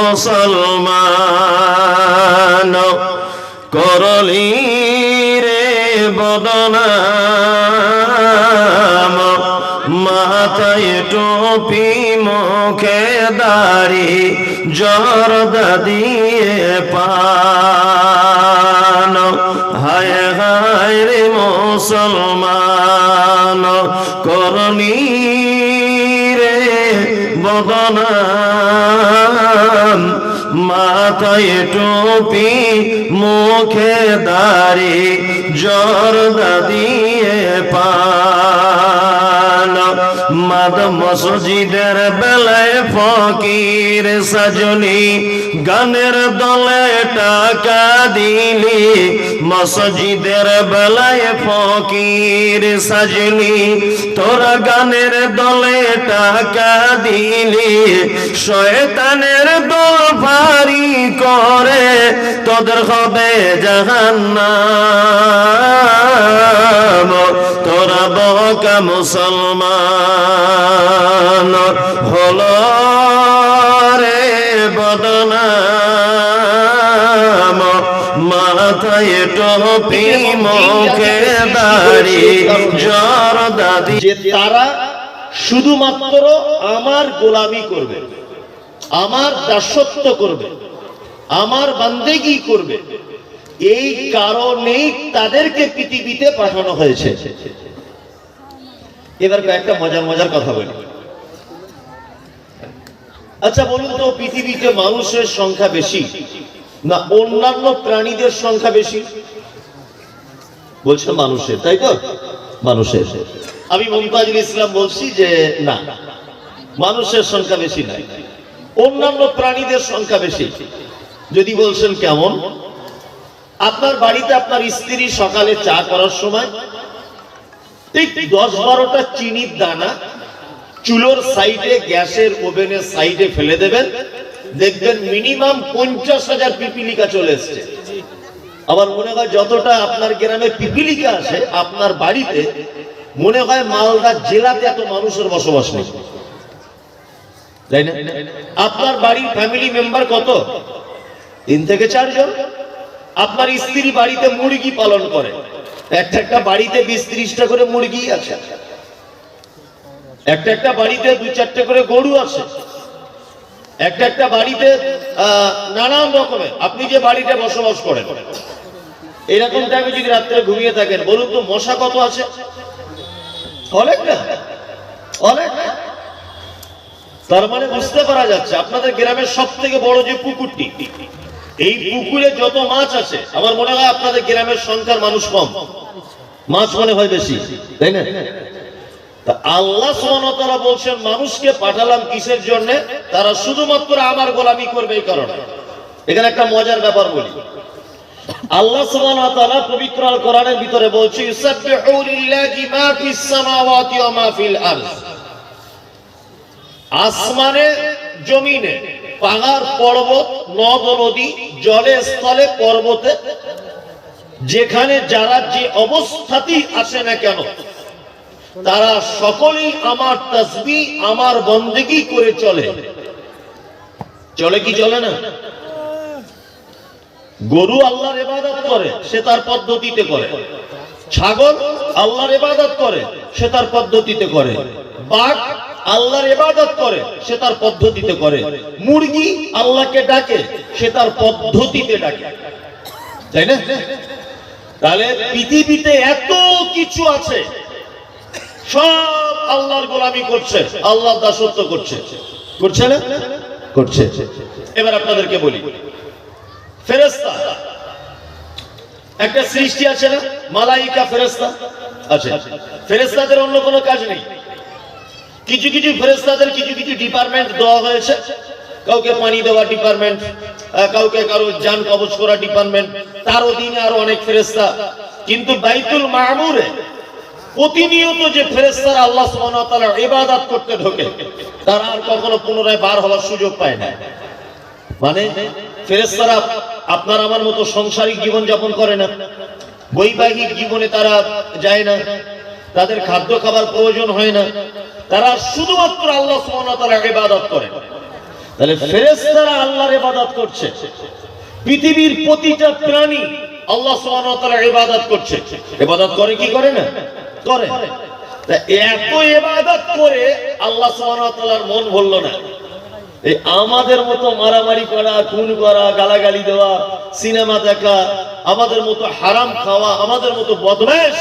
মুসলমান করলি রে বদনাম মাথায় টুপি মুখে দাড়ি জর্দা দিয়ে পান হায় হায় রে মুসলমান করলি রে বদনাম মাথায় টুপি মুখে দাড়ি জর্দা দিয়ে পান মাদ মসজিদের বেলায় ফকির সাজনি গানের দলে টাকা দিলি মসজিদের বেলায় ফকির সাজনি তোরা গানের দলে টাকা দিলি শয়তানের দল ভারী করে তোদের হবে জাহান্নাম তোরা বকা মুসলমান হলো রে বদনাম মাথায় টুপি মুখে দাড়ি জর্দা দিয়ে তারা শুধুমাত্র আমার গোলামি করবে, আমার দাসত্ব করবে, আমার বান্দেগি করবে, এই কারণেই তাদেরকে পৃথিবীতে পাঠানো হয়েছে। এবার একটা মজার কথা বলি। আচ্ছা বলুন তো, পৃথিবীতে মানুষের সংখ্যা বেশি না অন্যান্য প্রাণীদের সংখ্যা বেশি? বলছে মানুষের, তাই তো? মানুষের। আমি মুমতাজুল ইসলাম বলছি যে না, মানুষের সংখ্যা বেশি নাই, অন্যান্য প্রাণীদের সংখ্যা বেশি। যদি বলছেন কেমন? আপনার বাড়িতে আপনার স্ত্রী সকালে চা করার সময় ঠিক 10-12টা চিনির দানা চুলোর সাইডে, গ্যাসের ওভেনের সাইডে ফেলে দেবেন, দেখবেন মিনিমাম 50,000 পিপিলিকা চলে এসছে। আমার মনে হয় যতটা আপনার গ্রামে পিপিলিকা আসে আপনার বাড়িতে, মনে হয় মালদা জেলাতে এত মানুষের বসবাস নেই, তাই না? আপনার বাড়ির ফ্যামিলি মেম্বার কত? 3 থেকে 4 জন। আপনার স্ত্রী বাড়িতে মুরগি পালন করে, একটা বাড়িতে 20-30টা করে মুরগি আছে, একটা বাড়িতে 2-4টে করে গরু আছে, একটা বাড়িতে নানান রকমের। আপনি যে বাড়িতে বসবাস করেন এরকম টাইমে যদি রাত্রে ঘুমিয়ে থাকেন, বলুন তো মশা কত আছে? অনেক না? অনেক। তার মানে বুঝতে পারা যাচ্ছে আপনাদের গ্রামের সব থেকে বড় যে পুকুরটি, এই পুকুরে যত মাছ আছে, আমার মনে হয় আপনাদের গ্রামের সংখ্যার মানুষ কম, মাছ মনে হয় বেশি, তাই না? আল্লাহ সুবহানাহু ওয়া তাআলা বলছেন মানুষকে পাঠালাম কিসের জন্য? তারা শুধুমাত্র আমার গোলামি করবে এই কারণে। এখানে একটা মজার ব্যাপার বলি। আল্লাহ সুবহানাহু ওয়া তাআলা পবিত্র আল কোরআনের ভিতরে বলছে ইউসাব্বিহু লিল্লাহি মা ফিস সামাওয়াতি ওয়া মা ফিল আরদ। আসমানে জমিনে, পাহাড় পর্বত, নদ নদী, জলে স্থলে পর্বতে, যেখানে যারা যে অবস্থাতেই আসে না কেন, তারা সকলেই আমার তাসবিহ, আমার বন্দেগী করে চলে। চলে কি চলে না? গরু আল্লাহর ইবাদত করে, সে তার পদ্ধতিতে করে। ছাগল আল্লাহর ইবাদত করে, সে তার পদ্ধতিতে করে। বাঘ আল্লাহর ইবাদত করে, সে তার পদ্ধতিতে করে। মুরগি আল্লাহকে ডাকে, সে তার পদ্ধতিতে ডাকে, তাই না? তাহলে পৃথিবীতে এত কিছু আছে, সব আল্লাহর গোলামি করছে, আল্লাহর দাসত্ব করছে, করছে না? করছে। এবার আপনাদেরকে বলি, ফেরেশতা একটা সৃষ্টি আছে না, মালাইকা ফেরেশতা আছে। ফেরেশতাদের অন্য কোনো কাজ নেই। কিছু কিছু ফেরেশতাদের কিছু কিছু ডিপার্টমেন্ট দেওয়া হয়েছে, কাউকে পানি দেওয়া ডিপার্টমেন্ট, কাউকে কারো জান কবজ করা ডিপার্টমেন্ট, তার অধীনে আরো অনেক ফেরেশতা। কিন্তু বাইতুল মামুরে প্রতিনিয়ত যে ফেরেশতারা আল্লাহ সুবহানাহু ওয়া তাআলার ইবাদত করতে ঢোকে, তারা আর কখনো পুনরায় বার হওয়ার সুযোগ পায় না। মানে ফেরেশতারা আপনার আমার মতো সাংসারিক জীবন যাপন করে না, বৈবাহিক জীবনে তারা যায় না, তাদের খাদ্য খাবার প্রয়োজন হয় না, তারা শুধুমাত্র আল্লাহ সুবহানাহু ওয়া তাআলার ইবাদত করে। তাহলে ফেরেশতারা আল্লাহর ইবাদত করছে, পৃথিবীর প্রতিটা প্রাণী আল্লাহ সুবহানাহু ওয়া তাআলার ইবাদত করছে। ইবাদত করে কি করে না? করে। তা এত ইবাদত করে আল্লাহ সুবহানাহু ওয়া তাআলার মন ভরল না। এই আমাদের মতো মারামারি করা, খুন করা, গালাগালি দেওয়া, সিনেমা দেখা, আমাদের মতো হারাম খাওয়া, আমাদের মতো বদমাশ,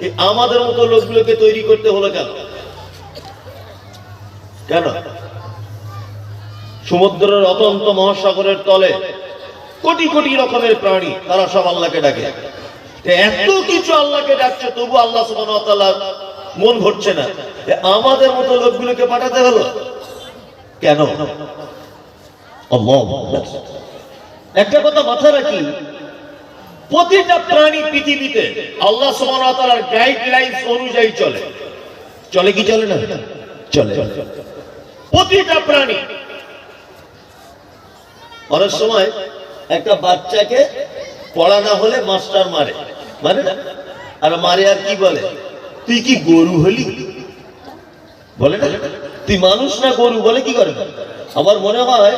এই আমাদের মতো লোকগুলোকে তৈরি করতে হলো কেন? কেন? সমুদ্রের অতন্ত মহাসাগরের তলে কোটি কোটি রকমের প্রাণী, তারা সব আল্লাহকে ডাকে। এত কিছু আল্লাহকে ডাকছে, তবু আল্লাহ সুবহানাহু ওয়া তাআলা মন ভরছে না। আমাদের মতো লোকগুলোকে পাঠাতে হলো কেন? একটা কথা মাথায় রাখি, প্রতিটা প্রাণী পৃথিবীতে আল্লাহ সুবহানাহু ওয়া তাআলার গাইডলাইন্স অনুযায়ী চলে। চলে কি চলে না? চলে। প্রতিটা প্রাণী। অনেক সময় একটা বাচ্চাকে পড়া না হলে মাস্টার মারে, মানে না? আর মারে আর কি বলে, তুই কি গরু হলি? বলে না, তুই মানুষ না গরু, বলে কি করে না? আমার মনে হয়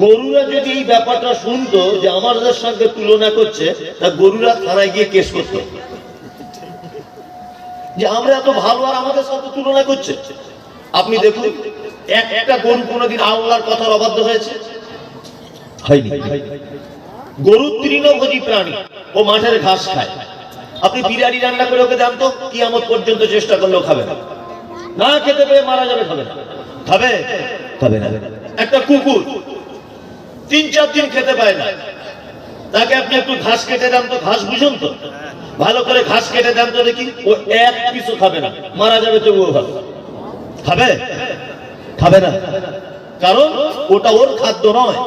গরুরা যদি এই ব্যাপারটা শুনতো যে আমাদের সঙ্গে তুলনা করছে, তা গরুরা থানায় গিয়ে কেস করতো যে আমরা এত ভালো আর আমাদের সাথে তুলনা করছে। আপনি দেখুন, একটা গরু কোনোদিন আল্লাহর কথার অবাধ্য হয়েছে? হয়নি। গরু তৃণভোজী প্রাণী, ও মাঠের ঘাস খায়। আপনি বিরিয়ানি রান্না করে ওকে দেন তো, কিয়ামত পর্যন্ত চেষ্টা করলেও খাবে না। না খেতে পেয়ে মারা যাবে, খাবে না। খাবে? খাবে না। একটা কুকুর 3-4 দিন খেতে পায় না, তাকে আপনি একটু ঘাস কেটে দেন তো, ঘাস বুঝুন তো, ভালো করে ঘাস কেটে দেন তো দেখি, ও এক পিসও খাবে না, মারা যাবে তবুও খাবে। খাবে? খাবে না। কারণ ওটা ওর খাদ্য নয়।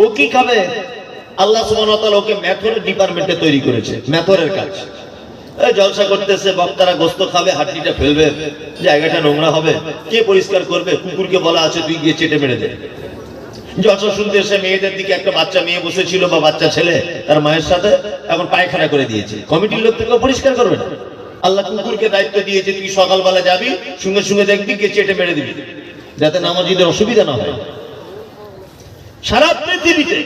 ও কি খাবে? আল্লাহ সুবহানাহু ওয়া তাআলা ওকে মেথরের ডিপার্টমেন্টে তৈরি করেছে, মেথরের কাজ। জলসা করতেছে, বক্তারা গোস্ত খাবে, হাড্ডিটা ফেলবে, জায়গাটা নোংরা হবে, কে পরিষ্কার করবে? কুকুরকে বলা আছে তুই গিয়ে চেটে মেরে দে। জলসা শুনতে এসে মেয়েদের দিকে একটা বাচ্চা মেয়ে বসেছিল বা বাচ্চা ছেলে তার মায়ের সাথে, এখন পায়খানা করে দিয়েছে। কমিটির লোক থেকে পরিষ্কার করবে না। আল্লাহ কুকুরকে দায়িত্ব দিয়েছে, তুই সকালবেলা যাবি, সঙ্গে সঙ্গে দেখবি কে চেটে মেরে দিবি, যাতে নামাজীদের অসুবিধা না হয়। সারা পৃথিবীতে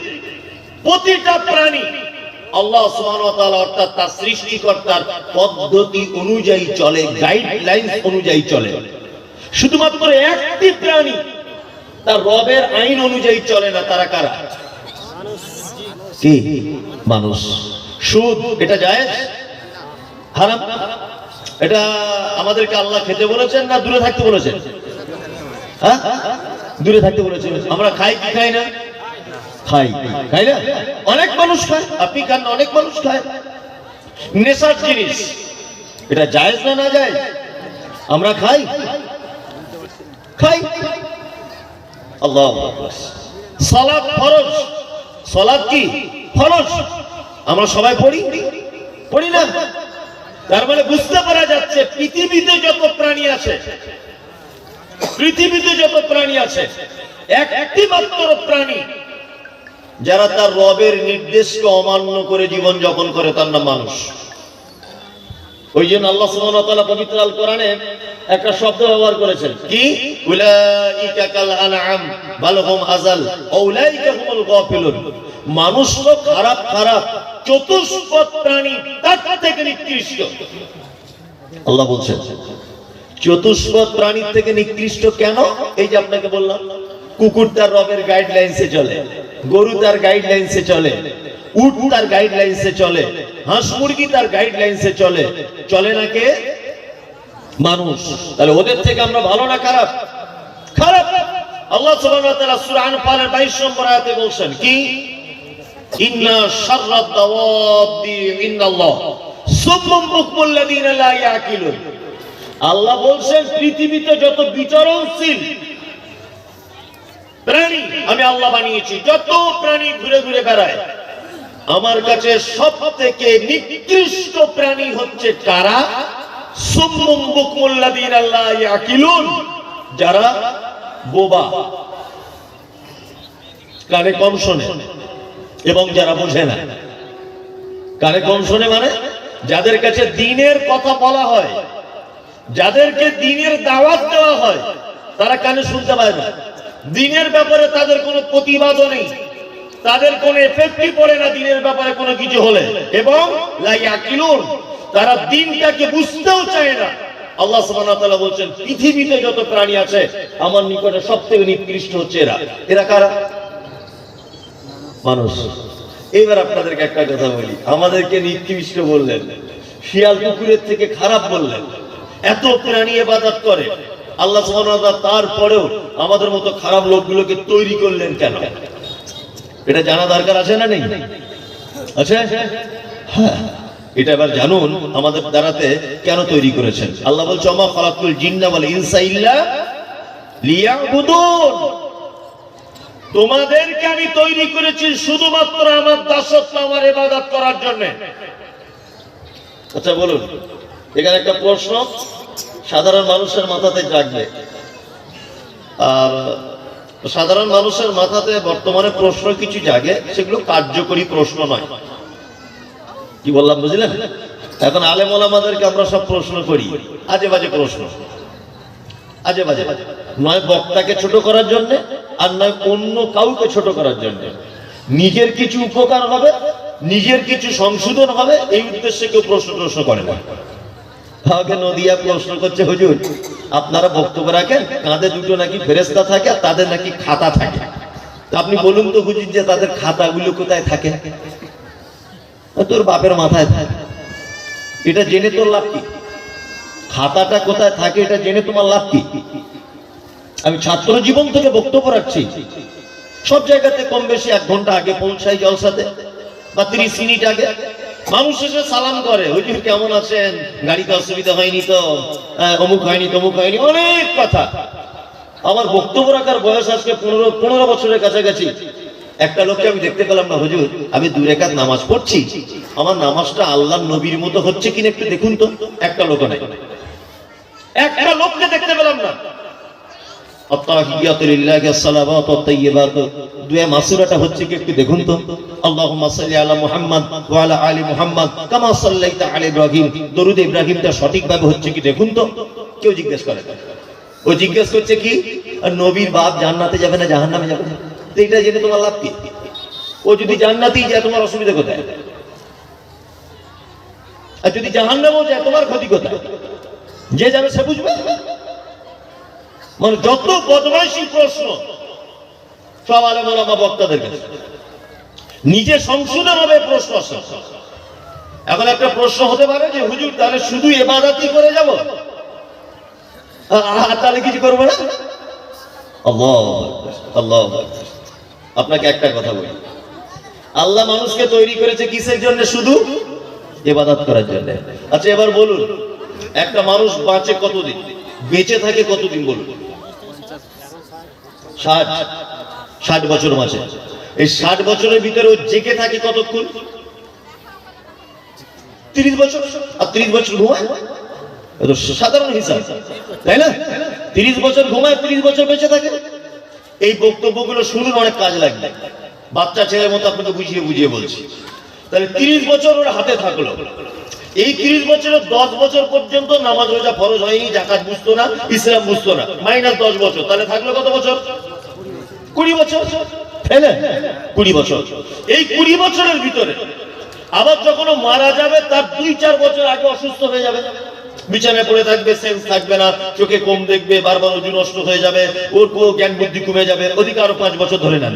প্রতিটা প্রাণী আল্লাহ সুবহানাহু ওয়া তাআলা অর্থাৎ তার সৃষ্টিকর্তার পদ্ধতি অনুযায়ী চলে, গাইডলাইন্স অনুযায়ী চলে। শুধুমাত্র একটি প্রাণী তার রবের আইন অনুযায়ী চলে না। তারা কারা? কি? মানুষ। সুদ এটা জায়েজ? হারাম? এটা আমাদেরকে আল্লাহ খেতে বলেছেন না দূরে থাকতে বলেছেন? হ্যাঁ, দূরে থাকতে বলেছেন। আমরা খাই কি খাই না? খাই, খাই না? অনেক মানুষ খায়, আপনি খান না, অনেক মানুষ খায়। নেশার জিনিস, এটা জায়েজ না না জায়েজ? আমরা খাই, খাই। আল্লাহু আকবার। সালাত ফরজ। সালাত কি? ফরজ। আমরা সবাই পড়ি? পড়ি না। তার মানে বুঝতে পারা যাচ্ছে পৃথিবীতে যত প্রাণী আছে, পৃথিবীতে যত প্রাণী আছে, একটি মাত্র প্রাণী যারা তার রবের নির্দেশকে অমান্য করে জীবন যাপন করে, তার নাম মানুষ। ওই জন্য আল্লাহ সুবহানাহু ওয়া তাআলা পবিত্র আল কোরআনে একটা শব্দ ব্যবহার করেছেন, কি? উলাইকা কাল আনআম বাল হুম আযাল উলাইকা হুমুল গাফিলুন। মানুষ তো খারাপ খারাপ, চতুষ্পদ প্রাণী তার থেকে নিকৃষ্ট। আল্লাহ বলছেন চতুষ্পদ প্রাণীর থেকে নিকৃষ্ট কেন? এই যে আপনাকে বললাম, কুকুর তার রবের গাইডলাইন্সে চলে, গরু তার গাইডলাইন্সে চলে, উট তার গাইডলাইন্সে চলে, হাঁস মুরগি তার গাইডলাইন্সে চলে। চলে না কে? মানুষ। তাহলে ওদের থেকে আমরা ভালো না খারাপ? খারাপ। আল্লাহ সুবহানাহু ওয়া তাআলা সূরা আনফালের 22 নম্বর আয়াতে বলছেন কি? ইন্না শাররাদ দাওয়াবি ইন্নাল্লাহ সুম্মুম বুকমুল লাযিনা লা ইয়াকিলুন। আল্লাহ বলছেন পৃথিবীতে যত বিচরণশীল প্রাণী আমি আল্লাহ বানিয়েছি, যত প্রাণী ঘুরে ঘুরে বেড়ায়, আমার কাছে সব থেকে নিকৃষ্ট প্রাণী হচ্ছে কারা? সুম্মুম বুকমুল লাযিনা লা ইয়াকিলুন, যারা বোবা, কানে কম শোনে এবং যারা বোঝে না। কানে কম শোনে মানে যাদের কাছে দ্বীনের কথা বলা হয়, যাদেরকে দ্বীনের দাওয়াত দেওয়া হয়, তারা কানে শুনতে পায় না। দিনের ব্যাপারে তাদের কোনো প্রতিবাদও নেই, তাদের কোনো এফেক্টই পড়ে না দিনের ব্যাপারে কোনো কিছু হলে, এবং লা ইয়াকিলুন, তারা দিনটাকে বুঝতেও চায় না। আল্লাহ সুবহানাহু ওয়া তাআলা বলছেন পৃথিবীতে যত প্রাণী আছে আমার নিকটে সবথেকে নিকৃষ্ট হচ্ছে এরা। এরা কারা? মানুষ। এবার আপনাদেরকে একটা কথা বলি, আমাদেরকে নিকৃষ্ট বললেন, শিয়াল কুকুরের থেকে খারাপ বললেন, এত প্রাণী ইবাদত করে আল্লাহ সুবহানাহু ওয়া তাআলা, তারপরেও আমাদের মতো খারাপ লোকগুলোকে তৈরি করলেন কেন? এটা জানা দরকার আছে না নেই? আছে? হ্যাঁ, এটা এবার জানুন আমাদের দ্বারাতে কেন তৈরি করেছেন। আল্লাহ বলছে ওমা খালাকুল জিন্না ওয়াল ইনসা ইল্লা লিয়াবুদুন, তোমাদেরকে আমি তৈরি করেছি শুধুমাত্র আমার দাসত্ব, আমার ইবাদত করার জন্য। আচ্ছা বলুন, এখানে একটা প্রশ্ন সাধারণ মানুষের মাথাতে জাগবে, আর সাধারণ মানুষের মাথাতে বর্তমানে প্রশ্ন কিছু জাগে, সেগুলো কার্যকরী প্রশ্ন নয়। কি বললাম বুঝলেন? এখন আলেম ওলামাদেরকে আমরা সব প্রশ্ন করি, আজে বাজে প্রশ্ন, আজে বাজে, নয় বক্তাকে ছোট করার জন্য, আর নয় অন্য কাউকে ছোট করার জন্য। নিজের কিছু উপকার হবে, নিজের কিছু সংশোধন হবে, এই উদ্দেশ্যে কেউ প্রশ্ন করে না। আমাকে নদিয়া প্রশ্ন করছে, হুজুর আপনারা বক্তব্য রাখেন, কাঁধে দুটো নাকি ফেরেশতা থাকে আর তাদের নাকি খাতা থাকে, তো আপনি বলুন তো হুজুর যে তাদের খাতাগুলো কোথায় থাকে? তোর বাপের মাথায় থাকে। এটা জেনে তোর লাভ কি? খাতাটা কোথায় থাকে এটা জেনে তোমার লাভ কি? আমি ছাত্র জীবন থেকে বক্তব্য রাখছি, সব জায়গাতে কম বেশি 1 ঘন্টা আগে পৌঁছাই জলসাতে, বা 30 মিনিট আগে। মানুষ এসে সালাম করে, হুজুর কেমন আছেন, গাড়িতে অসুবিধা হয়নি তো, অমুক হয়নি তমুক হয়নি, অনেক কথা। আমার বক্তব্য রাখার বয়স আজকে 15 বছরের কাছাকাছি। একটা লোককে আমি দেখতে পেলাম না, হুজুর আমি 2 রাকাত নামাজ পড়ছি, আমার নামাজটা আল্লাহর নবীর মতো হচ্ছে কিনা একটু দেখুন তো। একটা লোক নাই, একটা লোককে দেখতে পেলাম না। আত্তাহিয়াতু লিল্লাহি আসসালাওয়াতু আত-তাইয়্যিবাতু, দুয়া মাসুরাটা হচ্ছে কি একটু দেখুন তো। আল্লাহুম্মা সাল্লি আলা মুহাম্মাদ ওয়া আলা আলি মুহাম্মাদ কামা সাল্লাইতা আলা ইব্রাহিম, দরুদ ইব্রাহিমটা সঠিকভাবে হচ্ছে কি দেখুন তো। কেউ জিজ্ঞেস করে না। ও জিজ্ঞেস করছে কি, নবীর বাপ জান্নাতে যাবে না জাহান্নামে যাবে? তো এটা জেনে তোমার লাভ কি? ও যদি জান্নাতেই যায় তোমার অসুবিধা কোথায়? আর যদি জাহান্নামেও যায় তোমার ক্ষতি কোথায়? যে যাবে সে বুঝবে। মানে যত বদমাইশি প্রশ্ন সব আলেম ওলামা বক্তাদের কাছে, নিজে সংশোধন হবে প্রশ্ন আসে। এখন একটা প্রশ্ন হতে পারে যে হুজুর তাহলে শুধু ইবাদতই করে যাব, তাহলে কিছু করবো না? আল্লাহু আকবার, আল্লাহু আকবার। আপনাকে একটা কথা বলি, আল্লাহ মানুষকে তৈরি করেছে কিসের জন্য? শুধু ইবাদত করার জন্য। আচ্ছা এবার বলুন, একটা মানুষ বাঁচে কতদিন, বেঁচে থাকে কতদিন বলুন? 60 বছর বাঁচে। এই 60 বছরের ভিতরে ও জেগে থাকে কতক্ষণ? 30 বছর। আর 30 বছর ঘুমায়, এটা সাধারণ হিসাব, তাই না? 30 বছর ঘুমায়, 30 বছর বেঁচে থাকে। এই বক্তব্যগুলো শুনুন, অনেক কাজ লাগবে। বাচ্চা ছেলের মতো আপনাকে বুঝিয়ে বুঝিয়ে বলছি। তাহলে 30 বছর ওর হাতে থাকলো, এই 30 বছরে 10 বছর পর্যন্ত নামাজ রোজা ফরজ হয়নি, যাকাত বুঝতো না, ইসলাম বুঝতো না, মাইনাস 10 বছর, তাহলে থাকলো কত বছর? 20 বছর, তাই না? 20 বছর। এই 20 বছরের ভিতরে আবার যখন মারা যাবে তার 2-4 বছর আগে অসুস্থ হয়ে যাবে, বিছানায় পড়ে থাকবে, সেন্স থাকবে না, চোখে কম দেখবে, বারবার ওজন নষ্ট হয়ে যাবে, ওর জ্ঞান বুদ্ধি কমে যাবে, ওদিকে আরো 5 বছর ধরে নেন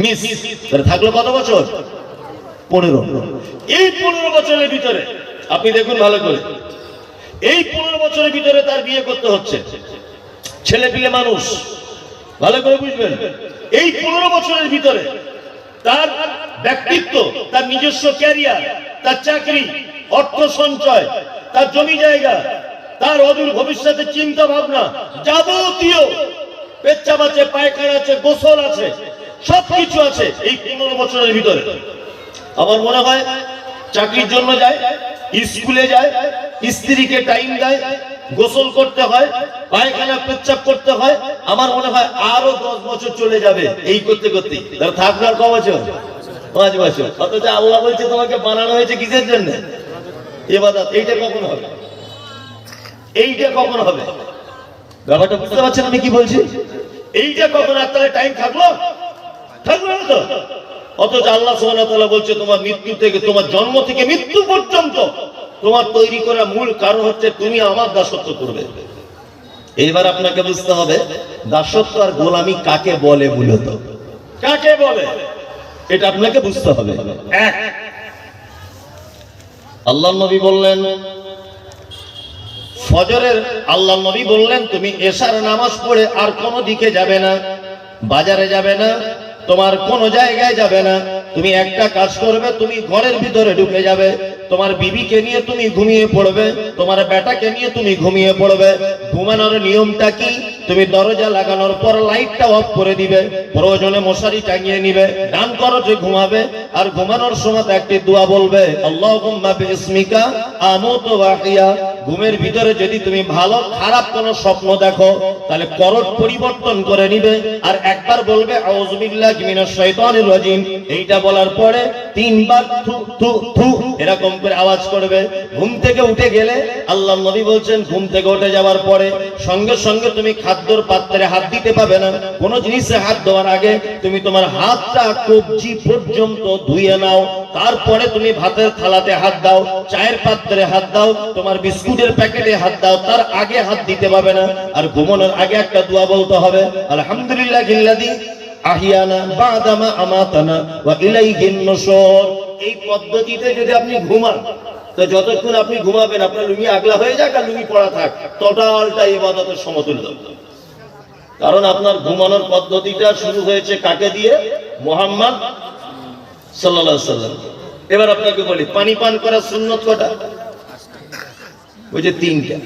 মিস, তাহলে থাকলো কত বছর? 15। এই 15 বছরের ভিতরে আপনি দেখুন ভালো করে, এই 15 বছরের ভিতরে তার বিয়ে করতে হচ্ছে, ছেলে পিলে মানুষ, ভালো করে বুঝবেন। এই 15 বছরের ভিতরে তার ব্যক্তিত্ব, তার নিজস্ব ক্যারিয়ার, তার চাকরি, অর্থ সঞ্চয়, তার জমি জায়গা, তার অদূর ভবিষ্যতের চিন্তা ভাবনা, যাবতীয় পেচ্ছাপ আছে, পায়খানা আছে, গোসল আছে, সবকিছু আছে এই 15 বছরের ভিতরে। আমার মনে হয় চাকরির জন্য যায়, স্কুলে যায়, স্ত্রীকে টাইম দেয়, গোসল করতে হয়, পায়খানা পেচ্ছাপ করতে হয়। আমার মনে হয় আরো 10 বছর চলে যাবে এই করতে করতে। তাহলে থাকবে আর ক বছর? 5 বছর। অথচ আল্লাহ বলছে তোমাকে বানানো হয়েছে কিসের জন্য? ইবাদত। এইটা কখন হবে? এইটা কখন হবে? ব্যাপারটা বুঝতে পারছেন আমি কি বলছি? এই যে কখন আপনার টাইম থাকলো, থাকলো না তো। অথচ আল্লাহ সুবহানাহু ওয়া তাআলা বলছে তোমার মৃত্যু থেকে, তোমার জন্ম থেকে মৃত্যু পর্যন্ত তোমার তৈরি করা মূল কারণ হচ্ছে তুমি আমার দাসত্ব করবে। এইবার আপনাকে বুঝতে হবে দাসত্ব আর গোলামি কাকে বলে, মূলত কাকে বলে এটা আপনাকে বুঝতে হবে। এক, আল্লাহ নবী বললেন ফজরের, আল্লাহ নবী বললেন তুমি এশার নামাজ পড়ে আর কোনো দিকে যাবে না, বাজারে যাবে না, তোমার কোনো জায়গায় যাবে না, তুমি একটা কাজ করবে, তুমি ঘরের ভিতরে ঢুকে যাবে, তোমার বিবিকে নিয়ে তুমি ঘুমিয়ে পড়বে, তোমার বেটাকে নিয়ে তুমি ঘুমিয়ে পড়বে। ঘুমানোর নিয়মটা কি? তুমি দরজা লাগানোর পর লাইটটা অফ করে দিবে, প্রয়োজনে মশারি টাঙিয়ে নিবে, ডান করজে ঘুমাবে, আর ঘুমানোর সময় একটি দোয়া বলবে আল্লাহুম্মা বিসমিকা আমুতু ওয়া আহইয়া। ঘুমের ভিতরে যদি তুমি ভালো খারাপ কোনো স্বপ্ন দেখো তাহলে করজ পরিবর্তন করে নিবে, আর একবার বলবে আউযু বিল্লাহি মিনাশ শাইতানির রাজিম। এইটা বলার পরে তিনবার থু থু থু এরকম করে আওয়াজ করবে। ঘুম থেকে উঠে গেলে আল্লাহ নবী বলছেন ঘুম থেকে উঠে যাওয়ার পরে সঙ্গে সঙ্গে তুমি খাদ্যর পাত্রে হাত দিতে পাবে না। কোন জিনিসে হাত দেওয়ার আগে তুমি তোমার হাতটা কবজি পর্যন্ত ধুয়ে নাও, তারপরে তুমি ভাতের থালাতে হাত দাও, চায়ের পাত্রে হাত দাও, তোমার বিস্কুটের প্যাকেটে হাত দাও, তার আগে হাত দিতে পাবে না। আর ঘুমানোর আগে একটা দোয়া বলতে হবে আলহামদুলিল্লাহিল্লাযী আহিয়ানা বাদামা আমাতানা ওয়া ইলাইহিন নুশুর। এই পদ্ধতিতে যদি আপনি ঘুমান তো যতক্ষণ আপনি ঘুমাবেন আপনার লুঙ্গি আগলা হয়ে যাক আর লুঙ্গি পড়া থাক, টোটালটা ইবাদতের সমতুল্য। কারণ আপনার ঘুমানোর পদ্ধতিটা শুরু হয়েছে কাকে দিয়ে? মুহাম্মদ সাল্লাল্লাহু আলাইহি ওয়াসাল্লাম। এবার আপনাকে বলি পানি পান করার সুন্নত কটা? ওই যে তিনটা,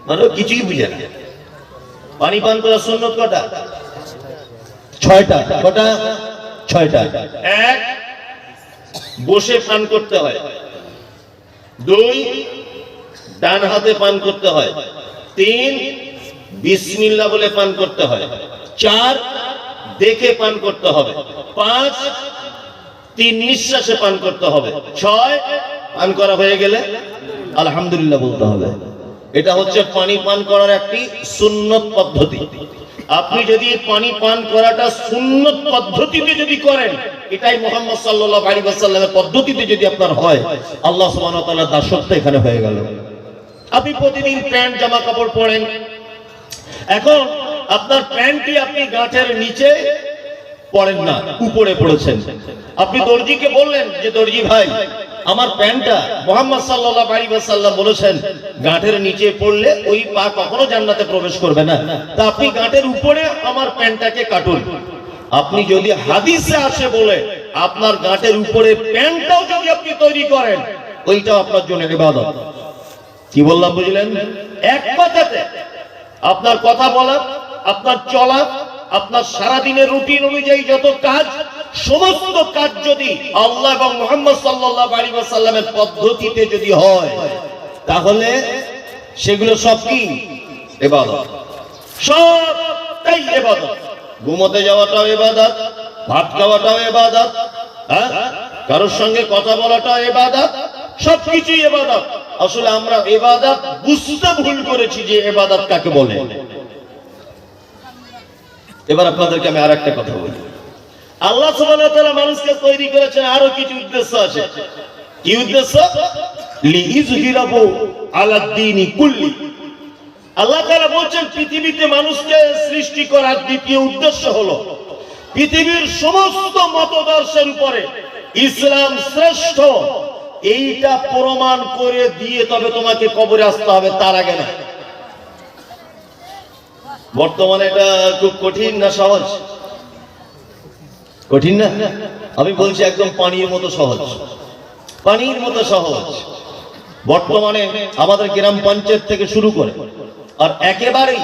মানে কিছুই বুঝে না। পানি পান করার সুন্নত কটা? ছয়টা। কটা? ছয়টা। এক, বসে পান করতে হয়। দুই, ডান হাতে পান করতে হয়। তিন, বিসমিল্লাহ বলে পান করতে হয়। চার, দেখে পান করতে হবে। পাঁচ, তিন নিঃশ্বাসে পান করতে হবে। ছয়, পান করা হয়ে গেলে আলহামদুলিল্লাহ বলতে হবে। এটা হচ্ছে পানি পান করার একটি সুন্নত পদ্ধতি। আপনি যদি পানি পান করাটা সুন্নত পদ্ধতিতে যদি করেন, এটাই মুহাম্মদ সাল্লাল্লাহু আলাইহি ওয়াসাল্লামের পদ্ধতিতে যদি আপনার হয়, আল্লাহ সুবহানাহু ওয়া তাআলার দাসত্ব এখানে হয়ে গেল। আপনি প্রতিদিন প্যান্ট জামা কাপড় পরেন, এখন আপনার প্যান্টটি আপনি গাঁটের নিচে পরেন না, উপরে পড়েছেন। আপনি দর্জিকে বললেন যে দর্জি ভাই আমার প্যান্টটা মুহাম্মদ সাল্লাল্লাহু আলাইহি ওয়াসাল্লাম বলেছেন গাঁটের নিচে পড়লে ওই পা কখনো জান্নাতে প্রবেশ করবে না, তা আপনি গাঁটের উপরে আমার প্যান্টটাকে কাটুন। আপনি যদি হাদিসে আসে বলে আপনার গাঁটের উপরে প্যান্টটাও যদি আপনি তৈরি করেন, ওইটাও আপনার জন্য ইবাদত। কি বললাম বুঝলেন? এক কথাতে আপনার কথা বলা, আপনার চলা, আপনার সারাদিনের রুটিন অনুযায়ী যত কাজ, সমস্ত কাজ যদি আল্লাহ এবং মুহাম্মদ সাল্লাল্লাহু আলাইহি ওয়াসাল্লামের পদ্ধতিতে যদি হয়, তাহলে সেগুলো সব কি? ইবাদত। সবটাই ইবাদত। ঘুমোতে যাওয়াটাও ইবাদত, ভাত খাওয়াটাও ইবাদত, কারোর সঙ্গে কথা বলাটাও ইবাদত, সবকিছুই ইবাদত। আসলে আমরা ইবাদত বুঝতে ভুল করেছি যে ইবাদত কাকে বলে। এবার আপনাদেরকে আমি আরেকটা কথা বলি। আল্লাহ সুবহানাহু ওয়া তাআলা মানুষকে তৈরি করেছেন আরো কিছু উদ্দেশ্য আছে। কি উদ্দেশ্য? লিইযহিরাহু আলাদ দীনি কুল্লি। আল্লাহ তাআলা বলেন পৃথিবীতে মানুষকে সৃষ্টি করার দ্বিতীয় উদ্দেশ্য হলো পৃথিবীর সমস্ত মতদর্শের উপরে ইসলাম শ্রেষ্ঠ, এইটা প্রমাণ করে দিয়ে তবে তোমাকে কবরে আসতে হবে, তার আগে না। বর্তমানে এটা খুব কঠিন না সহজ? কঠিন না? আমি বলছি একদম পানির মতো সহজ, পানির মতো সহজ। বর্তমানে আমাদের গ্রাম পঞ্চায়েত থেকে শুরু করে আর একেবারেই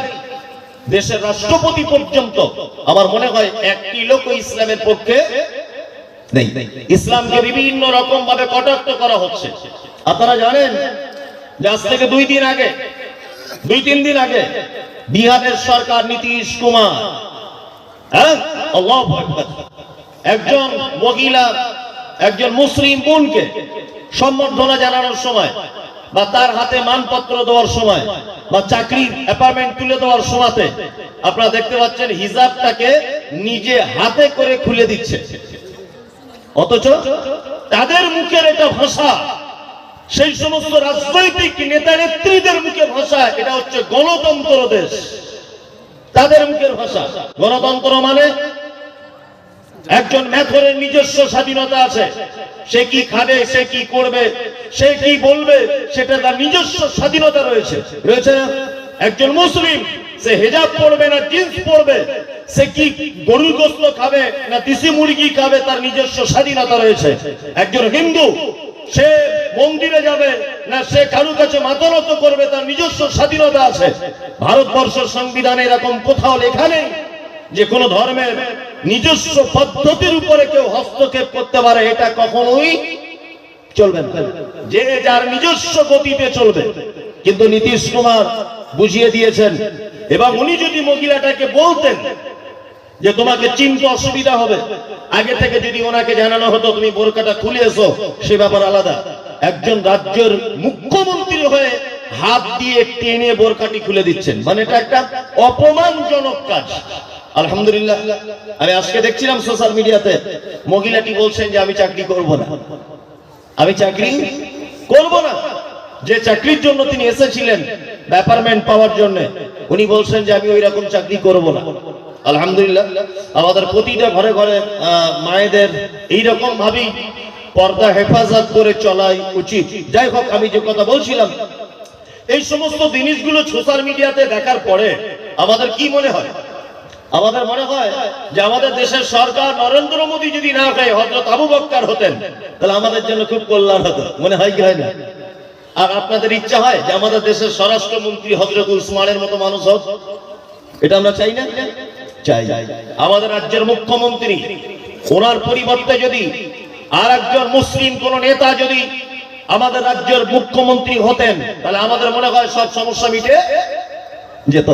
দেশের রাষ্ট্রপতি পর্যন্ত আমার মনে হয় একটি লোক ইসলামের পক্ষে নেই। ইসলামকে বিভিন্ন রকম ভাবে কটাক্ষ করা হচ্ছে। আপনারা জানেন যে আজ থেকে 2-3 দিন আগে বিহারের সরকার নীতিশ কুমার আল্লাহু আকবার, একজন মহিলা, একজন মুসলিম বোনকে সম্বর্ধনা জানানোর সময় বা তার হাতে মানপত্র দেওয়ার সময় বা চাকরির অ্যাপয়েন্টমেন্ট তুলে দেওয়ার সময়তে আপনারা দেখতে পাচ্ছেন হিজাবটাকে নিজে হাতে করে খুলে দিচ্ছে, অথচ তাদের মুখের এটা ভাষা, সেই সমস্ত রাজনৈতিক নেতা নেত্রীদের মুখে ভাষা, এটা হচ্ছে গণতন্ত্র দেশ, তাদের মুখের ভাষা। গণতন্ত্র মানে একজন মেথরের নিজস্ব স্বাধীনতা আছে, সে কি খাবে, সে কি করবে, সে কি বলবে, সেটা তার নিজস্ব স্বাধীনতা রয়েছে, রয়েছে না? একজন মুসলিম সে হিজাব পরবে না জিন্স পরবে, সে কি গরুর গোশত খাবে না দেশি মুরগি খাবে, তার নিজস্ব স্বাধীনতা রয়েছে। একজন হিন্দু সে মন্দিরে যাবে না সে কারুর কাছে মাথা নত করবে, তার নিজস্ব স্বাধীনতা আছে। ভারতবর্ষের সংবিধানে এরকম কোথাও লেখা নেই যে কোন ধর্মের নিজস্ব পদ্ধতির উপরে কেউ হস্তক্ষেপ করতে পারে, এটা কখনোই চলবে না, যে যার নিজস্ব গতিতে চলবে। কিন্তু নীতিশ কুমার বুঝিয়ে দিয়েছেন, এবং উনি যদি মহিলাটাকে বলতেন যে তোমাকে চিনতে অসুবিধা হবে, আগে থেকে যদি ওনাকে জানানো হতো তুমি বোরকাটা খুলে এসো, সে ব্যাপার আলাদা। একজন রাজ্যের মুখ্যমন্ত্রী হয়ে হাত দিয়ে টেনে বোরকাটি খুলে দিচ্ছেন, মানে এটা একটা অপমানজনক কাজ। আলহামদুলিল্লাহ, আমি আজকে দেখছিলাম সোশ্যাল মিডিয়াতে মহিলাটি বলছেন যে আমি চাকরি করব না, আমি চাকরি করব না। যে চাকরির জন্য তিনি এসেছিলেন অ্যাপয়েন্টমেন্ট পাওয়ার জন্য, উনি বলছেন যে আমি ওই রকম চাকরি করব না। আলহামদুলিল্লাহ, আমাদের প্রতিটা ঘরে ঘরে মায়েদের এইরকম ভাবেই পর্দা হেফাজত করে চলাই উচিত। যাই হোক, আমি যে কথা বলছিলাম, এই সমস্ত জিনিসগুলো সোশ্যাল মিডিয়াতে দেখার পরে আমাদের কি মনে হয়? আমাদের মনে হয় যে আমাদের দেশের সরকার নরেন্দ্র মোদী যদি না হয়, হযরত আবু বকর হতেন, তাহলে আমাদের জন্য খুব কল্যাণ হতো। মনে হয় কি হয় না? আর আপনাদের ইচ্ছা হয় যে আমাদের দেশের স্বরাষ্ট্রমন্ত্রী হযরত উসমানের মতো মানুষ হোক? এটা আমরা চাই না? চাই। আমাদের রাজ্যের মুখ্যমন্ত্রী, ওনার পরিবর্তে যদি আর একজন মুসলিম কোন নেতা যদি আমাদের রাজ্যের মুখ্যমন্ত্রী হতেন, তাহলে আমাদের মনে হয় সব সমস্যা মিটে যেত।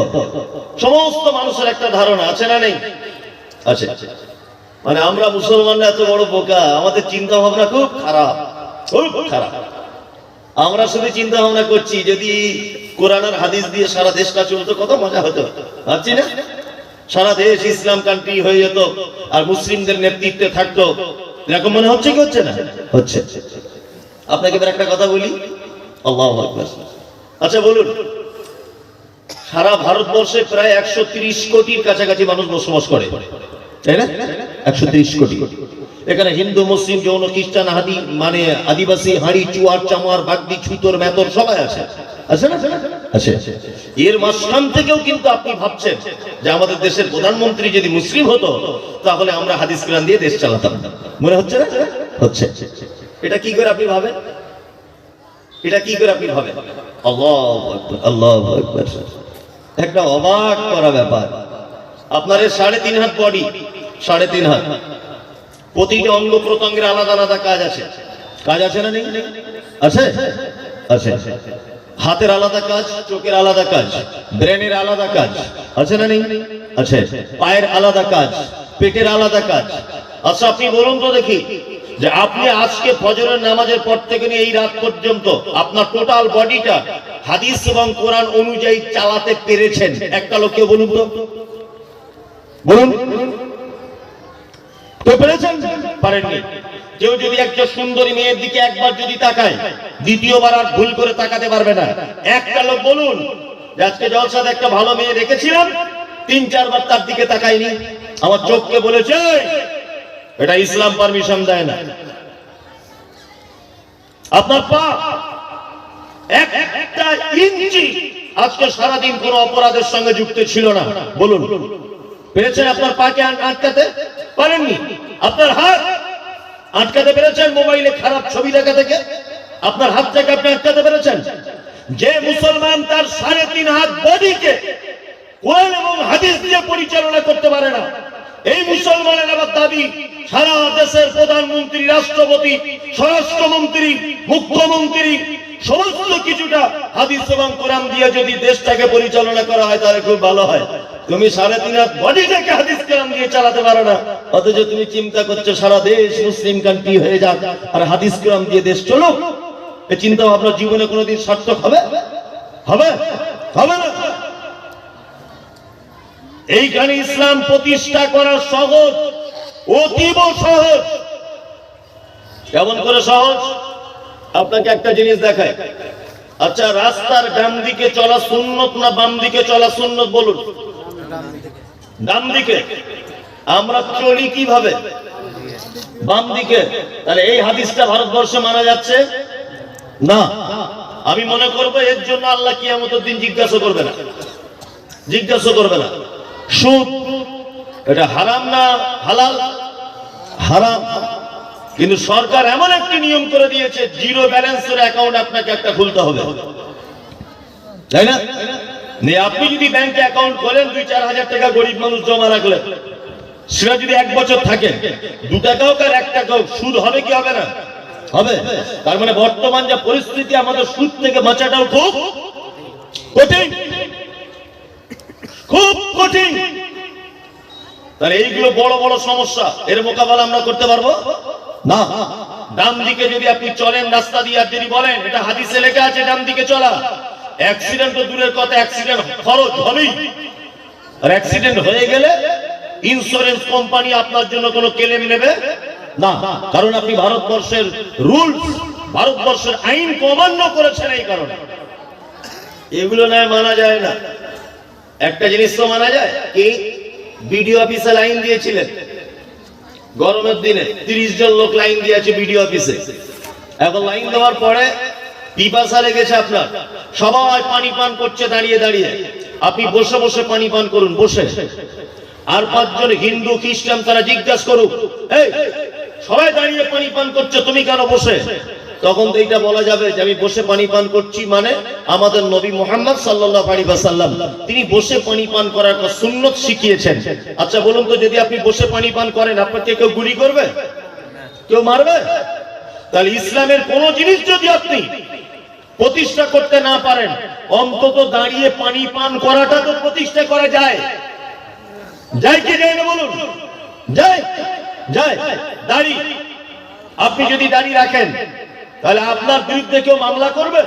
সমস্ত মানুষের একটা ধারণা আছে না নেই? আছে। মানে আমরা মুসলমানরা এত বড় বোকা, আমাদের চিন্তা ভাবনা খুব খারাপ, খুব খারাপ। আমরা শুধু চিন্তা ভাবনা করছি যদি কোরআন আর হাদিস দিয়ে সারা দেশটা চলতো কত মজা হতো, ভাবছি না? সারা দেশ ইসলাম কান্ট্রি হয়ে যেত আর মুসলিমদের নেতৃত্বে থাকতো, এরকম মনে হচ্ছে কি হচ্ছে না? হচ্ছে। আপনাকে এবার একটা কথা বলি, আল্লাহু আকবার। আচ্ছা বলুন, সারা ভারতবর্ষে প্রায় 130 কোটির কাছাকাছি মানুষ বসবাস করে, তাই না? 130 কোটি। এখানে হিন্দু, মুসলিম, জৈন, খ্রিস্টান, হাদি মানে আদিবাসী, হাড়ি, চুয়ার, চামার, বাগদি, ছুতর, মেতর সবাই আছে, আছে না? আছে। এর মাঝখান থেকেও কিন্তু আপনি ভাবছেন যে আমাদের দেশের প্রধানমন্ত্রী যদি মুসলিম হতো তাহলে আমরা হাদিস কোরআন দিয়ে দেশ চালাতাম, মনে হচ্ছে না? হচ্ছে। এটা কি করে আপনি ভাবেন? এটা কি করে আপনি ভাবেন? আল্লাহু আকবার, আল্লাহু আকবার। একটা অবাক করা ব্যাপার। আপনার 3.5 হাত বডি, 3.5 হাত, প্রতিটা অঙ্গ প্রত্যঙ্গের আলাদা আলাদা কাজ আছে, কাজ আছে না? নেই? আছে, আছে। হাতের আলাদা কাজ, চোখের আলাদা কাজ, ব্রেনের আলাদা কাজ, আছে না? নেই? আছে। পায়ের আলাদা কাজ, পেটের আলাদা কাজ। আচ্ছা আপনি বলুন তো দেখি, যে আপনি আজকে ফজরের নামাজের পর থেকে নিয়ে এই রাত পর্যন্ত আপনার টোটাল বডিটা হাদিস এবং কোরআন অনুযায়ী চালাতে পেরেছেন একটা লোককে বলুন তো, বলুন তো পেরেছেন? পারেননি। কেউ যদি একজন সুন্দরী মেয়ের দিকে একবার যদি তাকায়, দ্বিতীয়বার আর ভুল করে তাকাতে পারবে না। একটা লোক বলুন যে আজকে জলসাতে একটা ভালো মেয়ে দেখেছিলাম, 3-4 বার তার দিকে তাকায়নি, আমার চোখকে বলেছে এটা ইসলাম পারমিশন দেয় না। আপনার পা একটা ইঞ্চি আজকে সারাদিন কোন অপরাধের সঙ্গে যুক্ত ছিল না, বলুন পেরেছেন আপনার পাকে আটকাতে? পারেননি। আপনার হাত আটকাতে পেরেছেন মোবাইলে খারাপ ছবি দেখা থেকে? আপনার হাতটাকে আপনি আটকাতে পেরেছেন? যে মুসলমান তার 3.5 হাত বডিকে কোরআন এবং হাদিস দিয়ে পরিচালনা করতে পারে না, এই মুসলমানের আবার দাবি সারা দেশের প্রধানমন্ত্রী, রাষ্ট্রপতি, স্বরাষ্ট্রমন্ত্রী, মুখ্যমন্ত্রী সমস্ত কিছুটা হাদিস এবং কোরআন দিয়ে যদি দেশটাকে পরিচালনা করা হয় তাহলে খুব ভালো হয়। তুমি 3.5 হাত বডিটাকে হাদিস কোরআন দিয়ে চালাতে পারো না, অথচ তুমি চিন্তা করছো সারা দেশ মুসলিম কান্ট্রি হয়ে যাক আর হাদিস কোরআন দিয়ে দেশ চলুক। এই চিন্তা ভাবনা জীবনে কোনোদিন সার্থক হবে? হবে? হবে না। এইখানে ইসলাম প্রতিষ্ঠা করা সহজ, অতীব সহজ। কেমন করে সহজ? আপনাকে একটা জিনিস দেখায়। আচ্ছা, রাস্তার ডান দিকে চলা সুন্নত না বাম দিকে চলা সুন্নত বলুন? ডান দিকে। আমরা চলি কিভাবে? বাম দিকে। তাহলে এই হাদিসটা ভারতবর্ষে মানা যাচ্ছে না। আমি মনে করবো এর জন্য আল্লাহ কিয়ামতের দিন জিজ্ঞাসা করবে না, জিজ্ঞাসা করবে না। সুদ এটা হারাম না হালাল? হারাম। কিন্তু সরকার এমন একটি নিয়ম করে দিয়েছে, জিরো ব্যালেন্সের অ্যাকাউন্ট আপনাকে একটা খুলতে হবে, তাই না? আপনি যদি ব্যাংকে অ্যাকাউন্ট খোলেন, 2-4 হাজার টাকা গরিব মানুষ জমা রাখলেন, সেটা যদি 1 বছর থাকে, 2 টাকাও আর 1 টাকাও সুদ হবে কি হবে না? হবে। তার মানে বর্তমান যে পরিস্থিতি, আমাদের সুদ থেকে বাঁচাটাও খুব কঠিন, খুব কঠিন। তাহলে এইগুলো বড় বড় সমস্যা, এর মোকাবেলা আমরা করতে পারবো না। ডান দিকে যদি আপনি চলেন রাস্তা দিয়ে, আর যদি বলেন, এটা হাদিসে লেখা আছে ডান দিকে চলা, অ্যাক্সিডেন্ট তো দূরের কথা, অ্যাক্সিডেন্ট খরচ হবেই। আর অ্যাক্সিডেন্ট হয়ে গেলে ইন্স্যুরেন্স কোম্পানি আপনার জন্য কোনো ক্লেম নেবে না, কারণ আপনি ভারতবর্ষের রুলস, ভারতবর্ষের আইন অমান্য করেছেন। এই কারণে এগুলো নয়, মানা যায় না। একটা জিনিস তো মানা যায়, কি বিডিও অফিসে লাইন দিয়েছিলেন গরমের দিনে, 30 জন লোক লাইন দিয়েছে বিডিও অফিসে। এখন লাইন দেওয়ার পরে পিপাসা লেগেছে আপনার, সবাই পানি পান করছে দাঁড়িয়ে দাঁড়িয়ে, আপনি বসে বসে পানি পান করুন, বসে। আর 5 জন হিন্দু খ্রিস্টান তারা জিজ্ঞাসা করুক, এই সবাই দাঁড়িয়ে পানি পান করছে, তুমি কেন বসে? তখন তো এইটা বলা যাবে যে আমি বসে পানি পান করছি, মানে আমাদের নবী মুহাম্মদ সাল্লাল্লাহু আলাইহি ওয়াসাল্লাম তিনি বসে পানি পান করার সুন্নত শিখিয়েছেন। আচ্ছা বলুন তো, যদি আপনি বসে পানি পান করেন, আপনাকে কেউ গুলি করবে? কেউ মারবে? তাহলে ইসলামের কোন জিনিস যদি আপনি প্রতিষ্ঠা করতে না পারেন, অন্তত দাঁড়িয়ে পানি পান করাটা তো প্রতিষ্ঠা করা যায়। যায় কি যায় না বলুন? যায়, যায়। দাড়ি, আপনি যদি দাড়ি রাখেন, তাহলে আপনার বিরুদ্ধে কেউ মামলা করবে?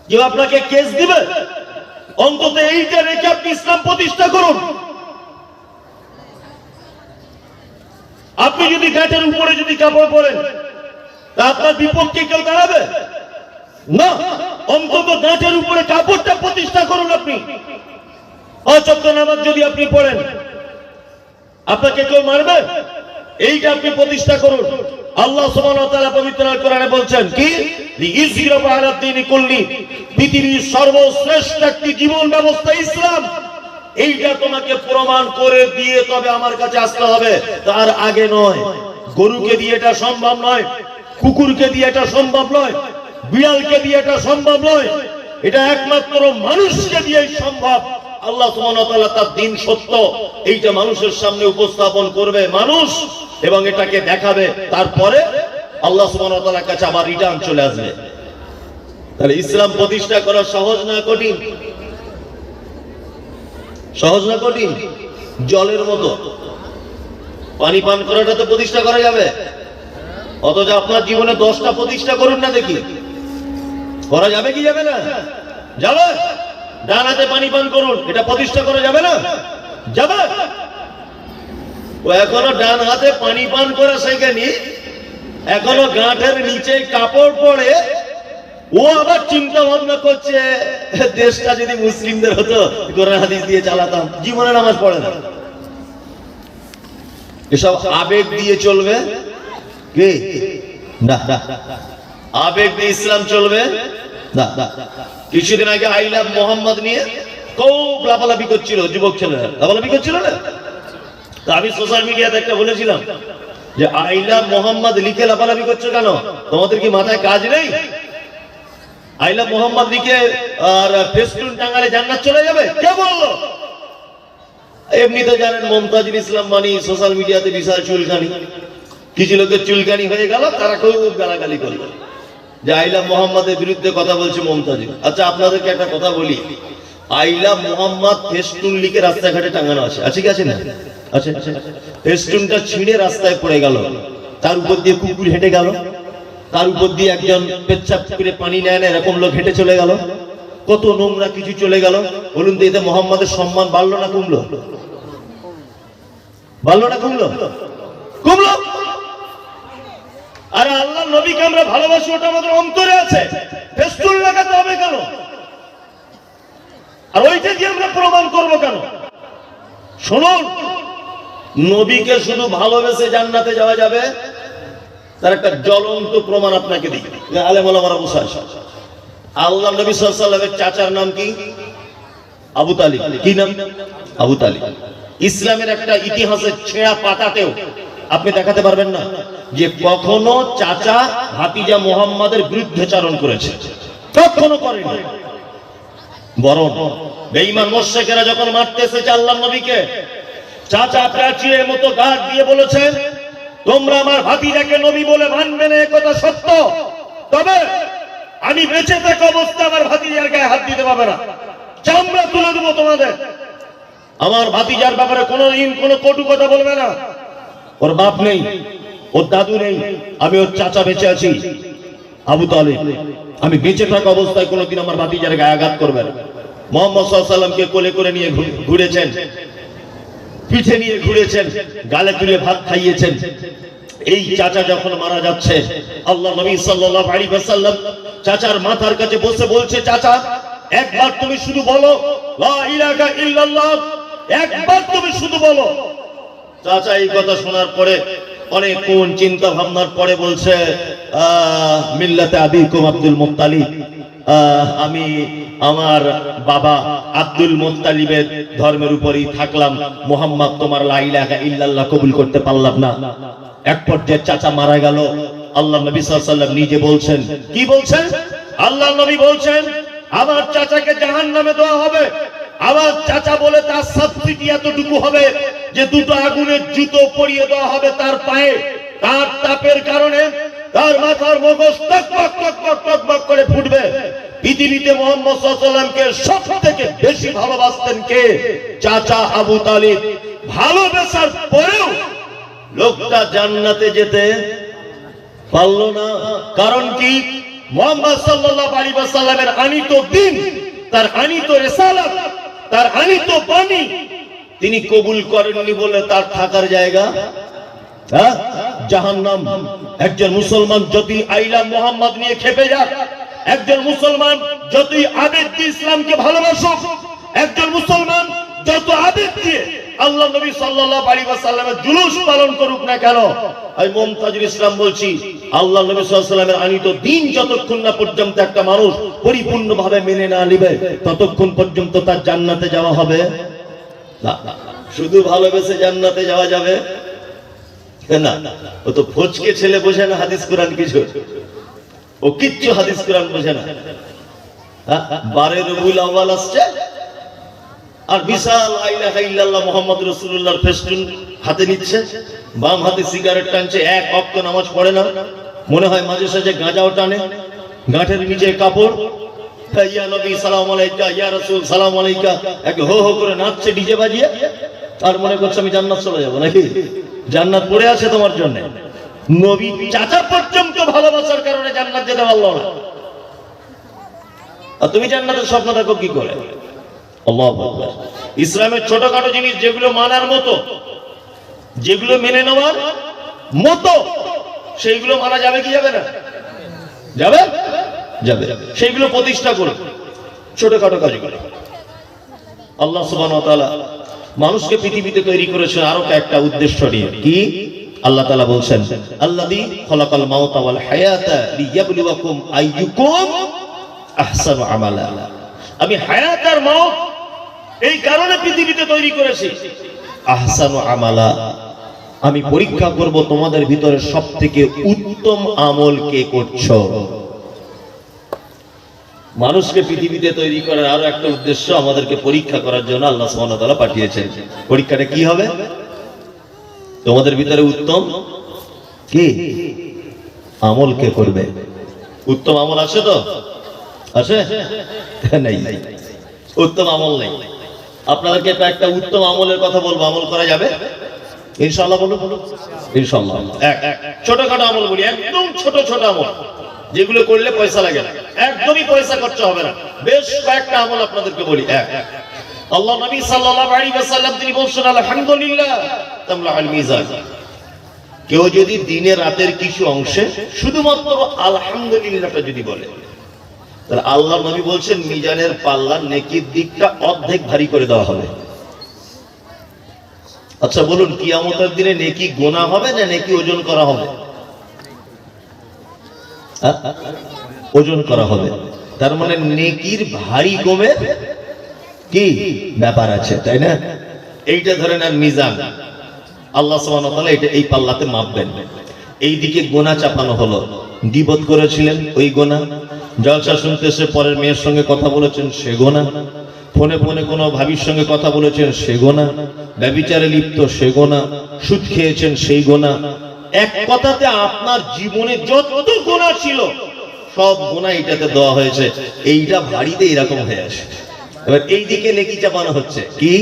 কেউ আপনাকে কেস দিবে? অন্তত এইটা রেখে আপনি ইসলাম প্রতিষ্ঠা করুন। আপনি যদি গাঁটের উপরে যদি কাপড় পরেন, তা আপনার বিপক্ষে কেউ দাঁড়াবে না। অন্তত গাঁটের উপরে কাপড়টা প্রতিষ্ঠা করুন। আপনি অচক্র নামাজ যদি আপনি পড়েন, আপনাকে কেউ মারবে? এইটা আপনি প্রতিষ্ঠা করুন। আল্লাহ সুবহানাহু ওয়া তাআলা পবিত্র আল কোরআনে বলছেন কি, লিইসিরাহু আলা দ্বীনি কুল্লি, পৃথিবীর সর্বশ্রেষ্ঠ একটি জীবন ব্যবস্থা ইসলাম। এইটা তোমাকে প্রমাণ করে দিয়ে তবে আমার কাছে আসতে হবে, তার আগে নয়। গরুকে দিয়ে এটা সম্ভব নয়, কুকুরকে দিয়ে এটা সম্ভব নয়, বিড়ালকে দিয়ে এটা সম্ভব নয়, এটা একমাত্র মানুষকে দিয়েই সম্ভব। আল্লাহ সুবহানাহু ওয়া তাআলা তার দ্বীন সত্য, এইটা মানুষের সামনে উপস্থাপন করবে মানুষ, এবং এটাকে দেখাবে। তারপরে আল্লাহ সুবহানাহু ওয়া তাআলার কাছে আবার রিটার্ন চলে আসবে। তাহলে ইসলাম প্রতিষ্ঠা করা সহজ না কঠিন? সহজ না কঠিন? জলের মতো পানি পান করাটা তো প্রতিষ্ঠা করা যাবে। অথচ আপনার জীবনে 10টা প্রতিষ্ঠা করুন না দেখি, করা যাবে কি যাবে না? যাবে। ডান হাতে পানি পান করুন, এটা প্রতিষ্ঠা করা যাবে না? যাবে। ও এখনো ডান হাতে পানি পান করে শেখেনি, এখনো গাঁটের নিচে কাপড় পরে ও আবার চিন্তা ভাবনা করছে, দেশটা যদি মুসলিমদের হতো, কোরআন হাদিস দিয়ে চালাতাম। জীবনে নামাজ পড়ে না। এসব আবেগ দিয়ে চলবে কি? না। আবেগ দিয়ে ইসলাম চলবে না। কিছুদিন আগে আই লাভ মোহাম্মদ নিয়ে খুব লাফালাফি করছিল যুবক ছেলেরা, লাফালাফি করছিল না? তো আমি সোশ্যাল মিডিয়াতে একটা বলেছিলাম যে আই লাভ মোহাম্মদ লিখে লাফালাফি করছো কেন? তোমাদের কি মাথায় কাজ নেই? আই লাভ মোহাম্মদ লিখে আর ফেস্টুন টাঙ্গালে জান্নাত চলে যাবে? কে বললো? এমনিতে জানেন মমতাজুল ইসলাম মানি সোশ্যাল মিডিয়াতে বিশাল চুলকানি, কিছু লোকের চুলকানি হয়ে গেল, তারা খুব গালাগালি করলো যে আই লাভ মোহাম্মদের বিরুদ্ধে কথা বলছে মমতাজুল। আচ্ছা আপনাদেরকে একটা কথা বলি, আই লাভ মোহাম্মদ ফেস্টুন লিখে রাস্তাঘাটে টাঙানো আছে কি আছে না? আছে। ফেস্টুনটা ছিঁড়ে রাস্তায় পড়ে গেল, তার উপর দিয়ে কুকুর হেঁটে গেল, তার উপর দিয়ে একজন পেচ্ছাপ করে পানি নেয় না, এরকম লোক হেঁটে চলে গেল, কত নোংরা কিছু চলে গেল। বলুন তো এতে মোহাম্মদের সম্মান বাড়লো না কমলো? বাড়লো না কমলো? কমলো। আরে আল্লাহ নবীকে আমরা ভালোবাসি, ওটা আমাদের অন্তরে আছে, ফেস্টুন লাগাতে হবে কেন? আর ওইটা দিয়ে আমরা প্রমাণ করবো কেন? শুনুন, নবীকে শুধু ভালোবেসে জান্নাতে যাওয়া যাবে, তার একটা জ্বলন্ত প্রমাণ আপনাকে দিই। আলেম ওলামারা বসে আছে। আল্লাহ নবী সাল্লাল্লাহু আলাইহি ওয়াসাল্লামের চাচার নাম কি? আবু তালিব। কি নাম? আবু তালিব। ইসলামের একটা ইতিহাসের ছেঁড়া পাতাতেও আপনি দেখাতে পারবেন না যে কখনো চাচা ভাতিজা মুহাম্মাদের বিরুদ্ধাচরণ করেছে, কখনো করেনি। বরং বেঈমান মুশরিকেরা যখন মারতে এসেছে আল্লাহর নবীকে, চাচা প্রাচীরের মতো গার্ড দিয়ে বলেছেন, তোমরা আমার ভাতিজাকে নবী বলে মানবে না, কথা সত্য, তবে আমি বেঁচে থাকা অবস্থা আমার ভাতিজার গায়ে হাত দিতে পারবে না, চামড়া তুলে দেবো তোমাদের। আমার ভাতিজার ব্যাপারে কোনোদিন কোনো কটু কথা বলবে না। ওর বাপ নেই, ওর দাদু নেই, আমি ওর চাচা বেঁচে আছি আবু তালিব, আমি বেঁচে থাকা অবস্থায় কোনোদিন আমার ভাতিজার গায়ে আঘাত করবে না। মুহাম্মদ সাল্লাল্লাহু আলাইহি ওয়াসাল্লামকে কোলে করে নিয়ে ঘুরেছেন, পিঠে নিয়ে ঘুরেছেন, গালে তুলে ভাত খাইয়েছেন। এই চাচা যখন মারা যাচ্ছে, আল্লাহ নবী সাল্লাল্লাহু আলাইহি ওয়াসাল্লাম চাচার মাথার কাছে বসে বলছে, চাচা একবার তুমি শুধু বলো লা ইলাহা ইল্লাল্লাহ, একবার তুমি শুধু বলো। চাচা এই কথা শোনার পরে অনেকক্ষণ চিন্তা ভাবনার পরে বলছে, মিল্লাতে আবিকুম আব্দুল মুত্তালিব, আমি আমার বাবা আব্দুল মুত্তালিবের ধর্মের উপরই থাকলাম, মুহাম্মদ তোমার লা ইলাহা ইল্লাল্লাহ কবুল করতে পারলাম না। এক পর্যায়ে চাচা মারা গেল। আল্লাহ নবী সাল্লাল্লাহু আলাইহি ওয়াসাল্লাম নিজে বলছেন, কি বলছেন? আল্লাহ নবী বলছেন, আমার চাচাকে জাহান্নামে দেওয়া হবে। আমার চাচা বলে তার সাবসিডি এতটুকু হবে যে দুটো আগুনের জুতো পরিয়ে দেওয়া হবে তার পায়ে, তার তাপের কারণে তার মাথার মগজ টকবক টকবক টকবক করে ফুটবে। পৃথিবীতে মুহাম্মদ সাল্লাল্লাহু আলাইহি ওয়াসাল্লামকে সবথেকে বেশি ভালোবাসতেন কে? চাচা আবু তালিব। ভালোবাসার পরেও লোকটা জান্নাতে যেতে পারল না। কারণ কি? মুহাম্মদ সাল্লাল্লাহু আলাইহি ওয়াসাল্লামের আনিত দ্বীন, তার আনিত রিসালাত, তার আনিত বাণী তিনি কবুল করেননি বলে তার থাকার জায়গা জাহান্নাম। একজন মুসলমান যদি আইলা মুহাম্মদ নিয়ে খেপে যাক, একজন মুসলমান যতই আবেগ দিয়ে ইসলামকে ভালোবাসুক, একজন মুসলমান যত আবেগ দিয়ে আল্লাহ নবী সাল্লাল্লাহু আলাইহি ওয়াসাল্লামের জুলুস পালন করুক না কেন, আমি মুমতাজুল ইসলাম বলছি, আল্লাহ নবী সাল্লাল্লাহু আলাইহি ওয়াসাল্লামের আনিত দ্বীন যতক্ষণ না পর্যন্ত একটা মানুষ পরিপূর্ণভাবে মেনে না নিবে, ততক্ষণ পর্যন্ত তার জান্নাতে যাওয়া হবে না। শুধু ভালোবেসে জান্নাতে যাওয়া যাবে না। ও তো ফজকে ছেলে বোঝে না হাদিস কোরআন কিছু, ও কিচ্ছু হাদিস কোরআন বোঝে না। 12 রবিউল আউয়াল আসছে আর বিশাল লা ইলাহা ইল্লাল্লাহ মুহাম্মাদুর রাসূলুল্লাহর ফেস্টুন হাতে নিচ্ছে, বাম হাতে সিগারেট টানছে, এক ওয়াক্ত নামাজ পড়ে না, মনে হয় মাঝে সাঝে গাঁজাও টানে, গাঁটের নিচে কাপড়, ইয়া নবী সালাম আলাইকা, ইয়া রাসূল সালাম আলাইকা, এক হো হো করে নাচছে ডিজে বাজিয়ে, আর মনে করছে আমি জান্নাত চলে যাব নাকি? জান্নাত পড়ে আছে তোমার জন্য। নবী চাচা পর্যন্ত ভালোবাসার কারণে জান্নাত যেতে পারলো না, আর তুমি জান্নাতের স্বপ্ন দেখো কি করে? আল্লাহু আকবার। ইসলামের ছোটখাটো জিনিস যেগুলো মানার মতো, যেগুলো মেনে নেওয়ার মতো, সেইগুলো মানা যাবে কি যাবে না? যাবে, যাবে। সেইগুলো প্রতিষ্ঠা করো, ছোটখাটো কাজ করে। আল্লাহ সুবহানাহু ওয়া তাআলা মানুষকে পৃথিবীতে তৈরি করেছেন আরো একটা উদ্দেশ্য নিয়ে। কি? আল্লাহ তাআলা বলছেন, আল্লাযী খালাকাল মাউতা ওয়াল হায়াতা লিয়াবলুয়াকুম আইয়ুকুম আহসানু আমালা। আমি হায়াত আর মাউত এই কারণে পৃথিবীতে তৈরি করেছি, আহসানু আমালা, আমি পরীক্ষা করব তোমাদের ভিতরে সবথেকে উত্তম আমল কে করছো। মানুষকে পৃথিবীতে তৈরি করার আরো একটা উদ্দেশ্য, আমাদেরকে পরীক্ষা করার জন্য আল্লাহ সুবহানাহু ওয়া তাআলা পাঠিয়েছেন। পরীক্ষাটা কি হবে? তোমাদের ভিতরে উত্তম কি আমল কে করবে? উত্তম আমল আছে তো? আছে? নাই, উত্তম আমল নেই। আপনাদেরকে একটা উত্তম আমলের কথা বলবো, আমল করা যাবে? ইনশাআল্লাহ বলুন, ইনশাআল্লাহ। ছোটখাটো আমল বলি, একদম ছোট ছোট আমল যেগুলো করলে পয়সা লাগে না, একদমই পয়সা খরচা হবে না। বেশ কয়েকটা আমল আপনাদেরকে বলি। আল্লাহ নবী সাল্লাল্লাহু আলাইহি ওয়াসাল্লাম তিনি বলছেন, আলহামদুলিল্লাহ তামলাউল মিজান। কেউ যদি দিনে রাতের কিছু অংশে শুধুমাত্র আলহামদুলিল্লাহটা যদি বলে, তাহলে আল্লাহ নবী বলছেন মিজানের পাল্লা নেকির দিকটা অর্ধেক ভারী করে দেওয়া হবে। আচ্ছা বলুন, কিয়ামতের দিনে নেকি গোনা হবে না নেকি ওজন করা হবে? ওজন করা হবে। তার মানে নেকির ভারী কমে কি ব্যাপার আছে, তাই না? এইটা ধরে নেন মিজান, আল্লাহ সুবহানাহু ওয়া তাআলা এটা এই পাল্লাতে মাপবেন। এইদিকে গোনা চাপানো হলো, গীবত করেছিলেন ওই গোনা, জলসা শুনতে এসে পরের মেয়ের সঙ্গে কথা বলেছেন সে গোনা, ফোনে ফোনে কোনো ভাবির সঙ্গে কথা বলেছেন সে গোনা, ব্যভিচারে লিপ্ত সে গোনা, সুদ খেয়েছেন সেই গোনা। এক কথাতে আপনার জীবনে যত গোনা ছিল সব গোনা এইটাতে দেওয়া হয়েছে। এইটা ভারীতে এরকম হয়ে আসে। এবার এইদিকে নেকি চাপানো হচ্ছে, কি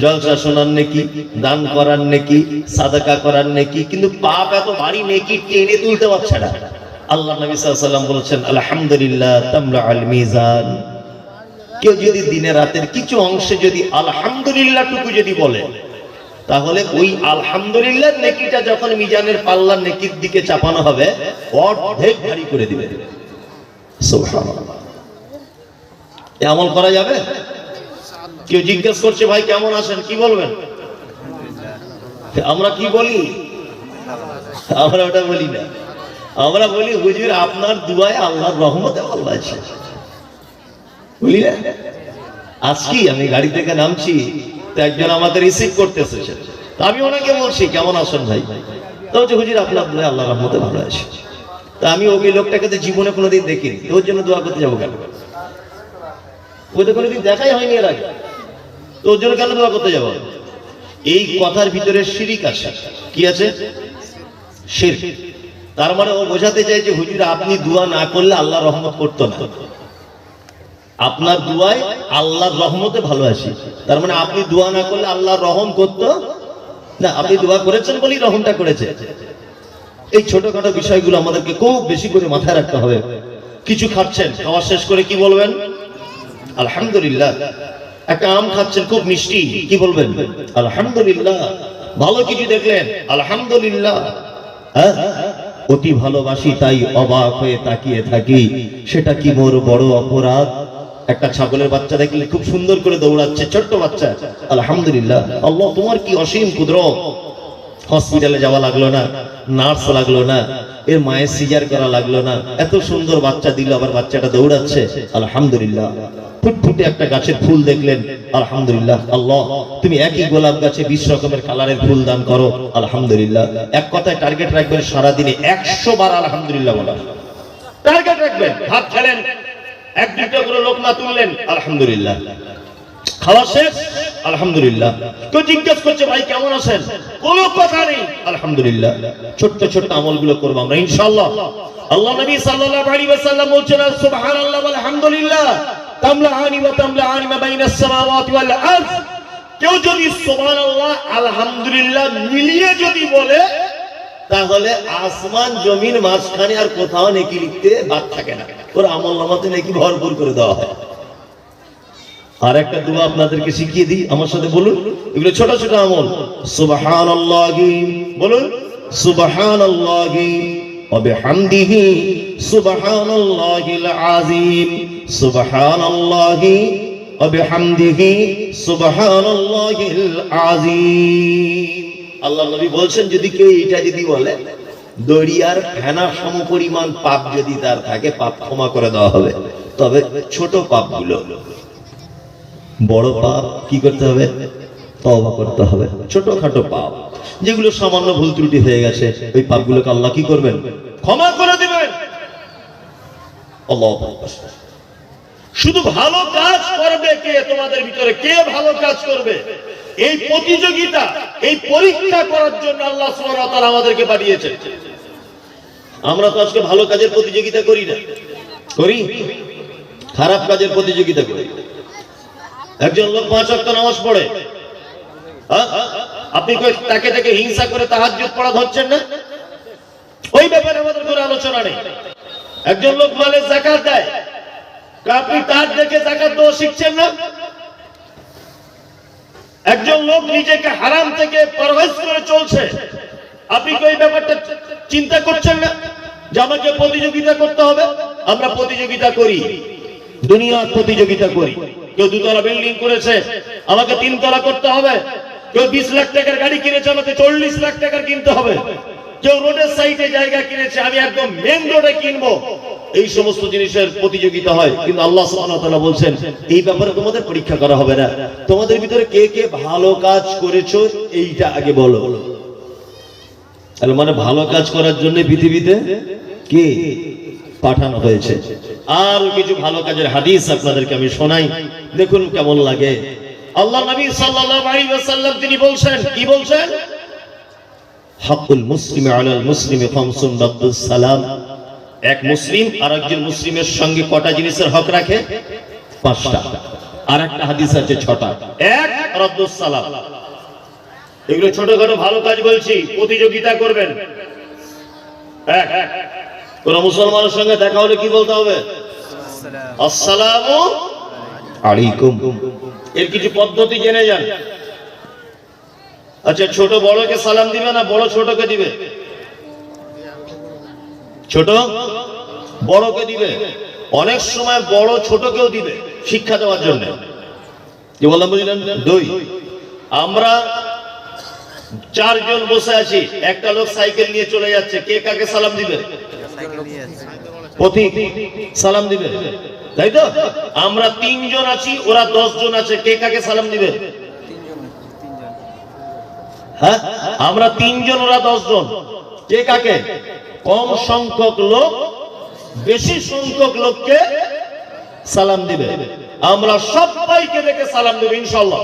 জলসা শোনার নেকি, দান করার নেকি, সাদাকা করার নেকি, কিন্তু পাপ এত ভারী নেকি টেনে তুলতে পারছে না। আল্লাহ নবী সাল্লাল্লাহু আলাইহি ওয়াসাল্লাম বলেছেন, আলহামদুলিল্লাহ তামলাউল মিজান। কেউ যদি দিনে রাতের কিছু অংশে যদি আলহামদুলিল্লাহ টুকু যদি বলে, তাহলে ওই আলহামদুলিল্লাহ নেকিটা যখন মিজানের পাল্লার নেকির দিকে চাপানো হবে অর্ধেক ভারী করে দিবে। সুবহানাল্লাহ। এই আমল করা যাবে? কেউ জিজ্ঞেস করছে ভাই কেমন আছেন, কি বলবেন? আমরা কি বলি? আমরা ওটা বলি না, আমরা বলি হুজুর আপনার দুয়ায় আল্লাহর রহমতে ভালো আছে, বলি না? আজকে আমি গাড়ি থেকে নামছি, তো একজন আমাদের রিসিভ করতে এসেছে, তো আমি ওনাকে বলছি কেমন আছেন ভাই, তো হচ্ছে হুজুর আপনার দুয়ায় আল্লাহর রহমতে ভালো আছে। তা আমি ওই লোকটাকে তো জীবনে কোনোদিন দেখিনি, ওর জন্য দোয়া করতে যাবো কেন? ওই তো কোনোদিন দেখাই হয়নি এর আগে, তো ওর জন্য কেন দোয়া করতে যাবো? এই কথার ভিতরে শিরক আছে। কি আছে? শিরক। তার মানে ও বোঝাতে চাই যে হুজুর আপনি দোয়া না করলে আল্লাহ রহমত করতো না, আপনার দোয়ায় আল্লাহর রহমতে ভালো আছি। তার মানে আপনি দোয়া না করলে আল্লাহর রহম করতো না, আপনি দোয়া করেছেন বলেই রহমটা করেছে। এই ছোটখাটো বিষয়গুলো আমাদেরকে খুব বেশি করে মাথায় রাখতে হবে। কিছু খাচ্ছেন, খাওয়া শেষ করে কি বলবেন? আলহামদুলিল্লাহ। একটা আম খাচ্ছেন খুব মিষ্টি, কি বলবেন? আলহামদুলিল্লাহ। ভালো কিছু দেখলেন, আলহামদুলিল্লাহ। অতি ভালোবাসি তাই অবাক হয়ে তাকিয়ে থাকি, সেটা কি মোর বড় অপরাধ? একটা ছাগলের বাচ্চা দেখলে খুব সুন্দর করে দৌড়াচ্ছে, ছোট্ট বাচ্চা, আলহামদুলিল্লাহ। আল্লাহ তোমার কি অসীম কুদরত। হসপিটালে যাওয়া লাগলো না, নার্স লাগলো না, এর মায়ের সিজার করা লাগলো না, এত সুন্দর বাচ্চা দিল, আবার বাচ্চাটা দৌড়াচ্ছে, আলহামদুলিল্লাহ। ফুটফুটে একটা গাছের ফুল দেখলেন, আলহামদুলিল্লাহ। আল্লাহ তুমি একই গোলাপ গাছে 20 রকমের কালারের ফুল দান করো, আলহামদুলিল্লাহ। এক কথায় টার্গেট রাখবেন সারাদিনে 100 বার আলহামদুলিল্লাহ বলা টার্গেট রাখবেন। ভাত খেলেন, এক দুটো করে লোকমা তুললেন, আলহামদুলিল্লাহ। খাওয়া শেষ, আলহামদুলিল্লাহ। কেউ জিজ্ঞেস করছে ভাই কেমন আছেন, কোনো কথা নেই, আলহামদুলিল্লাহ। ছোট্ট ছোট্ট আমলগুলো করবো আমরা ইনশাআল্লাহ। আল্লাহ নবী সাল্লাল্লাহু আলাইহি ওয়াসাল্লাম বলছেন, সুবহানাল্লাহ ওয়াল হামদুলিল্লাহ তামলাআনি ওয়া তামলাআনি মা বাইনাস সামাওয়াতি ওয়াল আরদ। কেউ যদি সুবহানাল্লাহ আলহামদুলিল্লাহ মিলিয়ে যদি বলে, তাহলে আসমান জমিন মাঝখানে আর কোথাও নেকি লিখতে বাদ থাকে না, ওর আমলনামাতে নেকি ভরপুর করে দেওয়া হয়। আর একটা দোয়া আপনাদেরকে শিখিয়ে দিই, আমার সাথে বলুন, এগুলো ছোট ছোট আমল। সুবহানাল্লাহি, বলুন সুবহানাল্লাহি ওয়া বিহামদিহি সুবহানাল্লাহিল আযীম, সুবহানাল্লাহি ওয়া বিহামদিহি সুবহানাল্লাহিল আযীম। আল্লাহ নবী বলছেন যদি কেউ এটা যদি বলে, দরিয়ার ফেনা সমপরিমাণ পাপ যদি তার থাকে, পাপ ক্ষমা করে দেওয়া হবে। তবে ছোট পাপগুলো, বড় পাপ কি করতে হবে? তওবা করতে হবে। ছোটখাটো পাপ যেগুলো সামান্য ভুল ত্রুটি হয়ে গেছে, ওই পাপগুলোকে আল্লাহ কি করবেন? ক্ষমা করে দিবেন। আল্লাহু আকবার। শুধু ভালো কাজ করবে কে? তোমাদের ভিতরে কে ভালো কাজ করবে? এই প্রতিযোগিতা, এই পরীক্ষা করার জন্য আল্লাহ সুবহানাহু ওয়া তাআলা আমাদেরকে পাঠিয়েছেন। আমরা তো আজকে ভালো কাজের প্রতিযোগিতা করি না, করি? খারাপ কাজের প্রতিযোগিতা করি। একজন লোক 5 ওয়াক্ত নামাজ পড়ে, আপনি তাকে দেখে হিংসা করে তাহাজ্জুদ পড়া ধরছেন না? ওই ব্যাপারে আমাদের কোনো আলোচনা নেই। একজন লোক মালে যাকাত দেয়, আপনি তার দেখে যাকাত দেওয়া শিখছেন না? একজন লোক নিজেকে হারাম থেকে পরহেজ করে চলছে, আপনি কি ওই ব্যাপারটা চিন্তা করছেন না যে আমাকে প্রতিযোগিতা করতে হবে? আমরা প্রতিযোগিতা করি, দুনিয়ার প্রতিযোগিতা করি। কেউ 2 তলা বিল্ডিং করেছে, আমাকে 3 তলা করতে হবে। কেউ 20 লাখ টাকার গাড়ি কিনেছে, আমাকে 40 লাখ টাকার কিনতে হবে। কেউ রোডের সাইডে জায়গা কিনেছে, আমি একদম মেন রোডে কিনবো। এই সমস্ত জিনিসের প্রতিযোগিতা হয়, কিন্তু আল্লাহ সুবহানাহু ওয়া তাআলা বলছেন এই ব্যাপারে তোমাদের পরীক্ষা করা হবে না। তোমাদের ভিতরে কে কে ভালো কাজ করেছো এইটা আগে বলো। তাহলে মানে ভালো কাজ করার জন্য পৃথিবীতে কে পাঠানো হয়েছে। আর কিছু ভালো কাজের হাদিস আপনাদেরকে আমি শোনাই, দেখুন কেমন লাগে। আল্লাহ নবী সাল্লাল্লাহু আলাইহি ওয়াসাল্লাম তিনি বলছেন, কি বলছেন? হাক্কুল মুসলিমি আলাল মুসলিমি খামসুন রাদ্দুস সালাম। এক মুসলিম আরেকজন মুসলিমের সঙ্গে কটা জিনিসের হক রাখে? 5টা। আর একটা হাদিস আছে 6টা। এক, রাদ্দুস সালাম। এগুলো ছোটখাটো ভালো কাজ বলছি, প্রতিযোগিতা করবেন। এক, কোন মুসলমানের সঙ্গে দেখা হলে কি বলতে হবে? আসসালামু আলাইকুম। এর কিছু পদ্ধতি জেনে যান। আচ্ছা, ছোট বড়কে সালাম দিবে না বড় ছোটকে দিবে? ছোট বড়কে দিবে। অনেক সময় বড় ছোটকেও দিবে শিক্ষা দেওয়ার জন্য। কি বললাম বুঝলেন? 2, আমরা 4 জন বসে আছি, একটা লোক সাইকেল নিয়ে চলে যাচ্ছে, কে কাকে সালাম দিবে? পথিক সালাম দিবে, তাই তো? আমরা 3 জন আছি, ওরা 10 জন আছে, কে কাকে সালাম দিবে? হ্যাঁ, আমরা 3 জন, ওরা 10 জন, কে কাকে? কম সংখ্যক লোক বেশি সংখ্যক লোককে সালাম দিবে। আমরা সবাইকে দেখে সালাম দেব ইনশাআল্লাহ।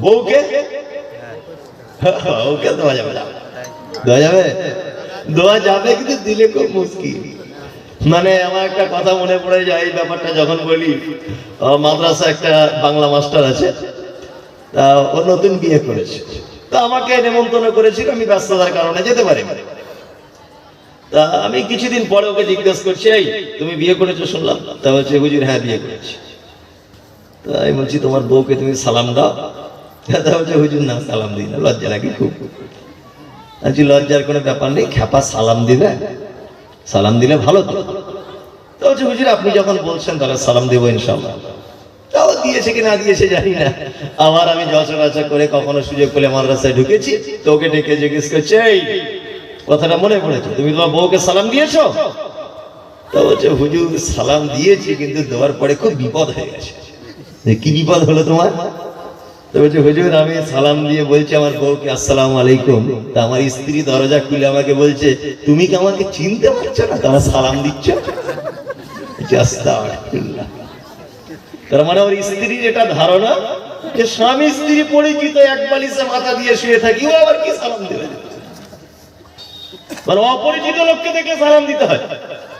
বউকে ওকে দেওয়া যাবে না? দেওয়া যাবে? দেওয়া যাবে, কিন্তু দিলে খুব মুশকিল। মানে আমার একটা কথা মনে পড়ে যায় এই ব্যাপারটা যখন বলি। মাদ্রাসা একটা বাংলা মাস্টার আছে, তা ও নতুন বিয়ে করেছে, তা আমাকে নেমন্তন্ন করেছিল, আমি ব্যস্ততার কারণে যেতে পারি। তা আমি কিছুদিন পরে ওকে জিজ্ঞেস করছি, এই তুমি বিয়ে করেছো শুনলাম। তা বলছে, হুজুর হ্যাঁ বিয়ে করেছি। তা আমি বলছি, তোমার বউকে তুমি সালাম দাও? তা বলছে, হুজুর না সালাম দিই না, লজ্জা লাগে খুব। বলছি, লজ্জার কোনো ব্যাপার নেই, খ্যাপা সালাম দিবে, সালাম দিলে ভালো তো। তা বলছে, হুজুর আপনি যখন বলছেন তাহলে সালাম দেবো ইনশাআল্লাহ। তাও দিয়েছে কি না দিয়েছে জানি না। আবার আমি জলসা করে কখনো সুযোগ পেলে মাদ্রাসায় ঢুকেছি, তো ওকে ডেকে জিজ্ঞেস করছে, এই কথাটা মনে পড়েছে, তুমি তোমার বউকে সালাম দিয়েছো? তা বলছে, হুজুর সালাম দিয়েছি, কিন্তু দেওয়ার পরে খুব বিপদ হয়ে গেছে। কি বিপদ হলো তোমার? তো বলছে, হুজুর আমি সালাম দিয়ে বলছি আমার বউকে আসসালামু আলাইকুম, তা আমার স্ত্রী দরজা খুলে আমাকে বলছে, তুমি কি আমাকে চিনতে পারছো না, তারা সালাম দিচ্ছ? আস্তাগফিরুল্লাহ। তার মানে ওর স্ত্রীর এটা ধারণা যে স্বামী স্ত্রী পরিচিত, এক বালিশে মাথা দিয়ে শুয়ে থাকি, ও আবার কি সালাম দেবে? মানে অপরিচিত লোককে দেখে সালাম দিতে হয়,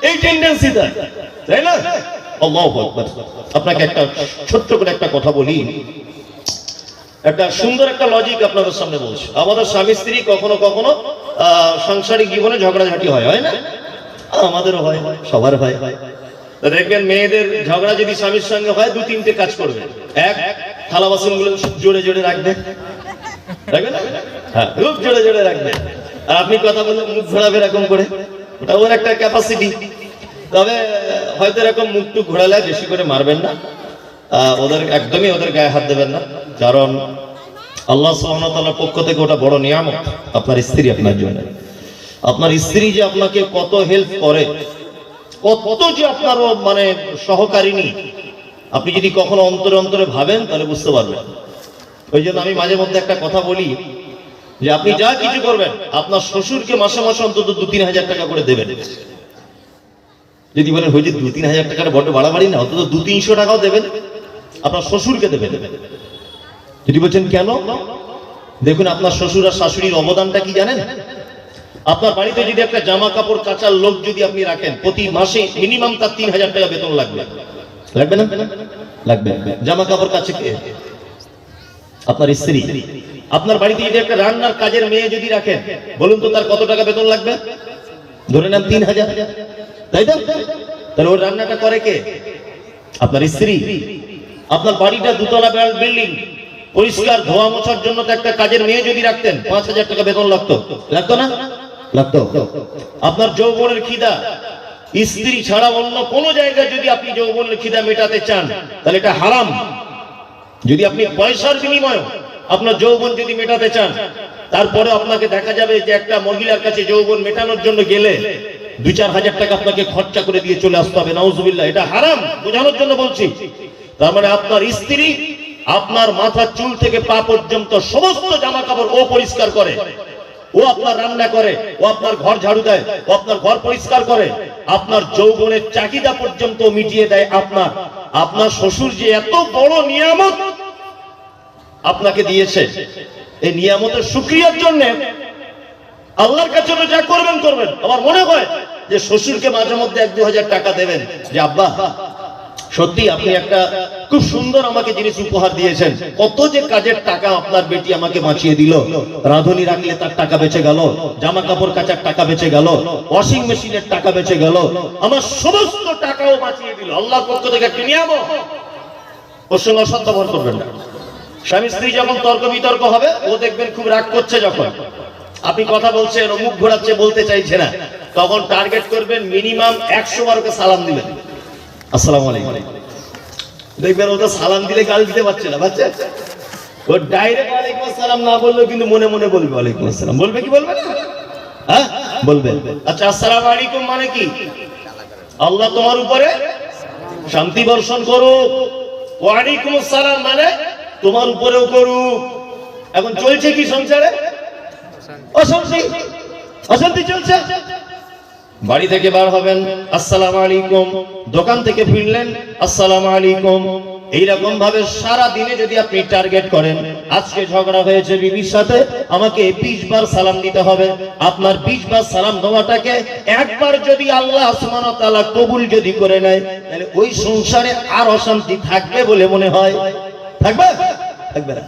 এই টেন্ডেন্সি তাই না? আল্লাহু আকবার। আপনাকে একটা ছোট্ট করে একটা কথা বলি, একটা সুন্দর একটা লজিক আপনাদের সামনে বলছি। আমাদের স্বামী স্ত্রী কখনো কখনো সাংসারিক জীবনে ঝগড়াঝাটি হয় না? আমাদেরও হয়, সবার হয়। দেখবেন মেয়েদের ঝগড়া যদি স্বামীর সঙ্গে হয়, 2-3টে কাজ করবে। এক, থালা বাসন গুলো জোরে জোরে রাখবে, হ্যাঁ খুব জোরে জোরে রাখবে। আর আপনি কথা বললে মুখ ঘোরাবে এরকম করে, ওটা ওর একটা ক্যাপাসিটি। তবে হয়তো এরকম মুখটুক ঘোরালে বেশি করে মারবেন না, ওদের একদমই ওদের গায়ে হাত দেবেন না, কারণ আল্লাহ সুবহানাহু ওয়া তাআলার পক্ষ থেকে ওটা বড় নিয়ামত আপনার স্ত্রী আপনার জন্য। আপনার স্ত্রী যে আপনাকে কত হেল্প করে, কত যে আপনার মানে সহকারিনী, আপনি যদি কখনো অন্তরে অন্তরে ভাবেন তাহলে বুঝতে পারবেন। ওই জন্য আমি মাঝে মধ্যে একটা কথা বলি যে আপনি যা কিছু করবেন আপনার শ্বশুরকে মাসে মাসে অন্তত 2-3 হাজার টাকা করে দেবেন। যদি বলেন হয়েছে 2-3 হাজার টাকার বড় বাড়াবাড়ি না, অন্তত 200-300 টাকাও দেবেন, আপনার শ্বশুরকে দেবেন। যদি বলছেন কেন, দেখুন আপনার শ্বশুর আর শাশুড়ির অবদানটা কি জানেন? আপনার বাড়িতে যদি একটা জামা কাপড় কাচার লোক যদি আপনি রাখেন, প্রতি মাসে মিনিমাম তার 3 হাজার টাকা বেতন লাগবে, লাগবে না? লাগবে। জামা কাপড় কাচে কে? আপনার স্ত্রী। আপনার বাড়িতে যদি একটা রান্নার কাজের মেয়ে যদি রাখেন, বলুন তো তার কত টাকা বেতন লাগবে? ধরে নেন 3000, তাই তো? তাহলে ওই রান্নাটা করে কে? আপনার স্ত্রী। আপনার বাড়িটা দুতলা বিল্ডিং, পরিষ্কার ধোয়া মোছার জন্য তো একটা কাজের মেয়ে যদি রাখতেন 5000 টাকা বেতন লাগতো, লাগতো না? লাগতো। আপনার যৌবনের খিদা, স্ত্রী ছাড়া অন্য কোন জায়গায় যদি আপনি যৌবনের খিদা মেটাতে চান তাহলে এটা হারাম। যদি আপনি পয়সার বিনিময়ে আপনার যৌবন যদি মেটাতে চান, তারপরে আপনাকে দেখা যাবে যে একটা মহিলার কাছে যৌবন মেটানোর জন্য গেলে 2-4 হাজার টাকা আপনাকে খরচা করে দিয়ে চলে আসতে হবে। নাউজুবিল্লাহ, এটা হারাম, বোঝানোর জন্য বলছি। তার মানে আপনার স্ত্রী আপনার মাথার চুল থেকে পা পর্যন্ত সমস্ত জামা কাপড় ও পরিষ্কার করে, ও আপনার রান্না করে, ও আপনার ঘর ঝাড়ু দেয়, ও আপনার ঘর পরিষ্কার করে, আপনার যৌবনের চাহিদা পর্যন্ত মিটিয়ে দেয়। আপনার শ্বশুর যে এত বড় নিয়ামত আপনাকে দিয়েছে, এই নিয়ামতের শুকরিয়ার জন্য আল্লাহর কাছে যা করবেন করবেন। আমার মনে হয় যে শ্বশুরকে মাঝে মধ্যে 1-2 হাজার টাকা দেবেন, যে আব্বা সত্যি আপনি একটা খুব সুন্দর আমাকে জিনিস উপহার দিয়েছেন, কত যে কাজের টাকা আপনার বেটি আমাকে বাঁচিয়ে দিল। রাঁধুনি রাখলে তার টাকা বেঁচে গেল, জামা কাপড় কাচার টাকা বেঁচে গেল, ওয়াশিং মেশিনের টাকা বেঁচে গেল, আমার সমস্ত টাকাও বাঁচিয়ে দিল। আল্লাহর পক্ষ থেকে একটা নিয়ামত। ওর সঙ্গে অসৎ ব্যবহার করবেন না। স্বামী স্ত্রী যখন তর্ক বিতর্ক হবে, ও দেখবেন খুব রাগ করছে, যখন আপনি কথা বলছেন ও মুখ ঘোরাচ্ছে, বলতে চাইছে না, তখন টার্গেট করবেন মিনিমাম 100 বারকে সালাম দিবেন, আসসালামু আলাইকুম। দেখবেন ওটা সালাম দিলে গাল দিতে পারছে না, বাচ্চা ও ডাইরেক্ট ওয়ালাইকুম আসসালাম না বললেও কিন্তু মনে মনে বলবে ওয়ালাইকুম আসসালাম। বলবে কি বলবে না? হ্যাঁ বলবে। আচ্ছা, আসসালামু আলাইকুম মানে কি? আল্লাহ তোমার উপরে শান্তি বর্ষণ করুক। ওয়ালাইকুম আসসালাম মানে তোমার উপরেও করুক। এখন চলছে কি সংসারে? অশান্তি, অশান্তি চলছে। বাড়ি থেকে বার হবেন আসসালামু আলাইকুম, দোকান থেকে ফিরলেন আসসালামু আলাইকুম। এইরকম ভাবে সারা দিনে যদি আপনি টার্গেট করেন, আজকে ঝগড়া হয়েছে বিবির সাথে, আমাকে 20 বার সালাম দিতে হবে। আপনার 20 বার সালাম দেওয়াটাকে একবার যদি আল্লাহ সুবহানাহু ওয়া তাআলা কবুল যদি করে নেয়, তাহলে ওই সংসারে আর অশান্তি থাকবে বলে মনে হয়? থাকবে? থাকবে না।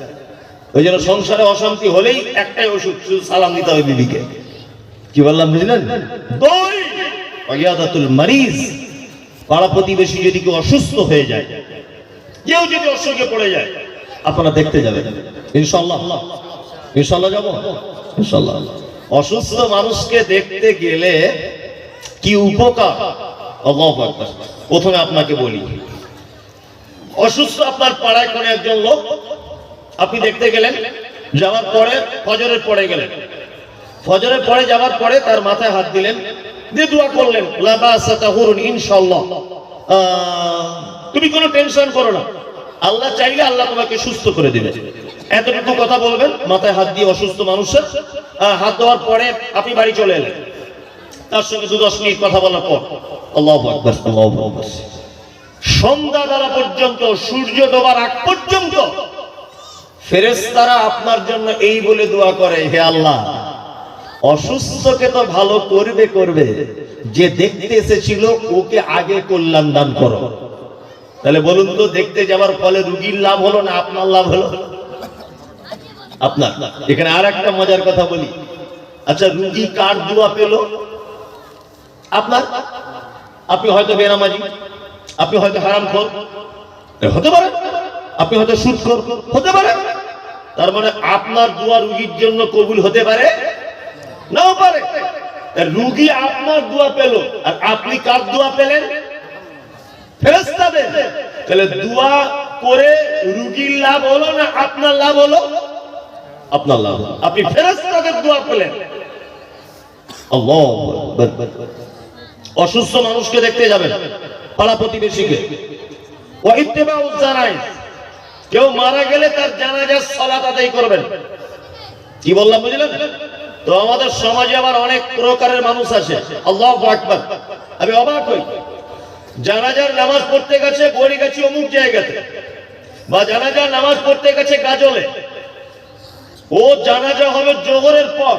ওই জন্য সংসারে অশান্তি হলেই একটাই ওষুধ, শুধু সালাম দিতে হবে বিবিকে। কি বললাম বুঝলেন? দুই, ওয়াইয়াদাতুল মারিজ, পাড়া প্রতিবেশী যদি কেউ অসুস্থ হয়ে যায়, কেউ যদি অসুখে পড়ে যায়, আপনারা দেখতে যাবেন ইনশাআল্লাহ। ইনশাআল্লাহ যাব, ইনশাআল্লাহ। অসুস্থ মানুষকে দেখতে গেলে কি উপকার, আল্লাহু আকবার। প্রথমে আপনাকে বলি, অসুস্থ আপনার পাড়ায় কোন একজন লোক, আপনি দেখতে গেলেন, যাওয়ার পরে ফজরের পরে গেলেন, ফজরের পরে যাওয়ার পরে তার মাথায় হাত দিলেন, দিয়ে দোয়া করলেন, লা বাসা তাহুরুন ইনশাআল্লাহ, তুমি কোনো টেনশন করো না, আল্লাহ চাইলে আল্লাহ তোমাকে সুস্থ করে দিবে। এতটুকু কথা বলবেন মাথায় হাত দিয়ে অসুস্থ মানুষের। হাত দেওয়ার পরে আপনি বাড়ি চলে এলেন, তার সঙ্গে 2-10 মিনিট কথা বলার পর আল্লাহু আকবার, আল্লাহু আকবার, সন্ধ্যা বেলা পর্যন্ত, সূর্য ডোবার আগ পর্যন্ত ফেরেশতারা আপনার জন্য এই বলে দোয়া করে, হে আল্লাহ, অসুস্থকে তো ভালো করবে করবে, যে দেখতে এসেছিল ওকে আগে কল্যাণ দান করো। তাহলে বলুন তো, দেখতে যাওয়ার ফলে রোগীর লাভ হলো না আপনার লাভ হলো? আপনার। এখানে আর একটা মজার কথা বলি। আচ্ছা, রোগী কার দোয়া পেল? আপনার। আপনি হয়তো বেনামাজি, আপনি হয়তো হারামখোর হতে পারে, আপনি হয়তো সুদখোর হতে পারে। তার মানে আপনার দোয়া রোগীর জন্য কবুল হতে পারে, নাও পারে। রোগী আপনার দোয়া পেল, আর আপনি কার দোয়া পেলেন? ফেরেশতাদের। তাহলে দোয়া করে রোগীর লাভ হলো না আপনার লাভ হলো? আপনার লাভ। আপনি ফেরেশতাদের দোয়া পেলেন। আল্লাহু আকবার। অসুস্থ মানুষকে দেখতে যাবেন, পাড়া প্রতিবেশীকে। ওয়া ইত্তিবাউজ জানাইজ, কেউ মারা গেলে তার জানাজার সালাত আদায় করবেন। কি বললাম বুঝলেন? তো আমাদের সমাজে আবার অনেক প্রকারের মানুষ আছে, আল্লাহু আকবার। আমি অবাক হই, জানাজার নামাজ পড়তে গেছে বড়িগাছি অমুক জায়গাতে, বা জানাজার নামাজ পড়তে গেছে গাজলে, ও জানাজা হবে জোহরের পর,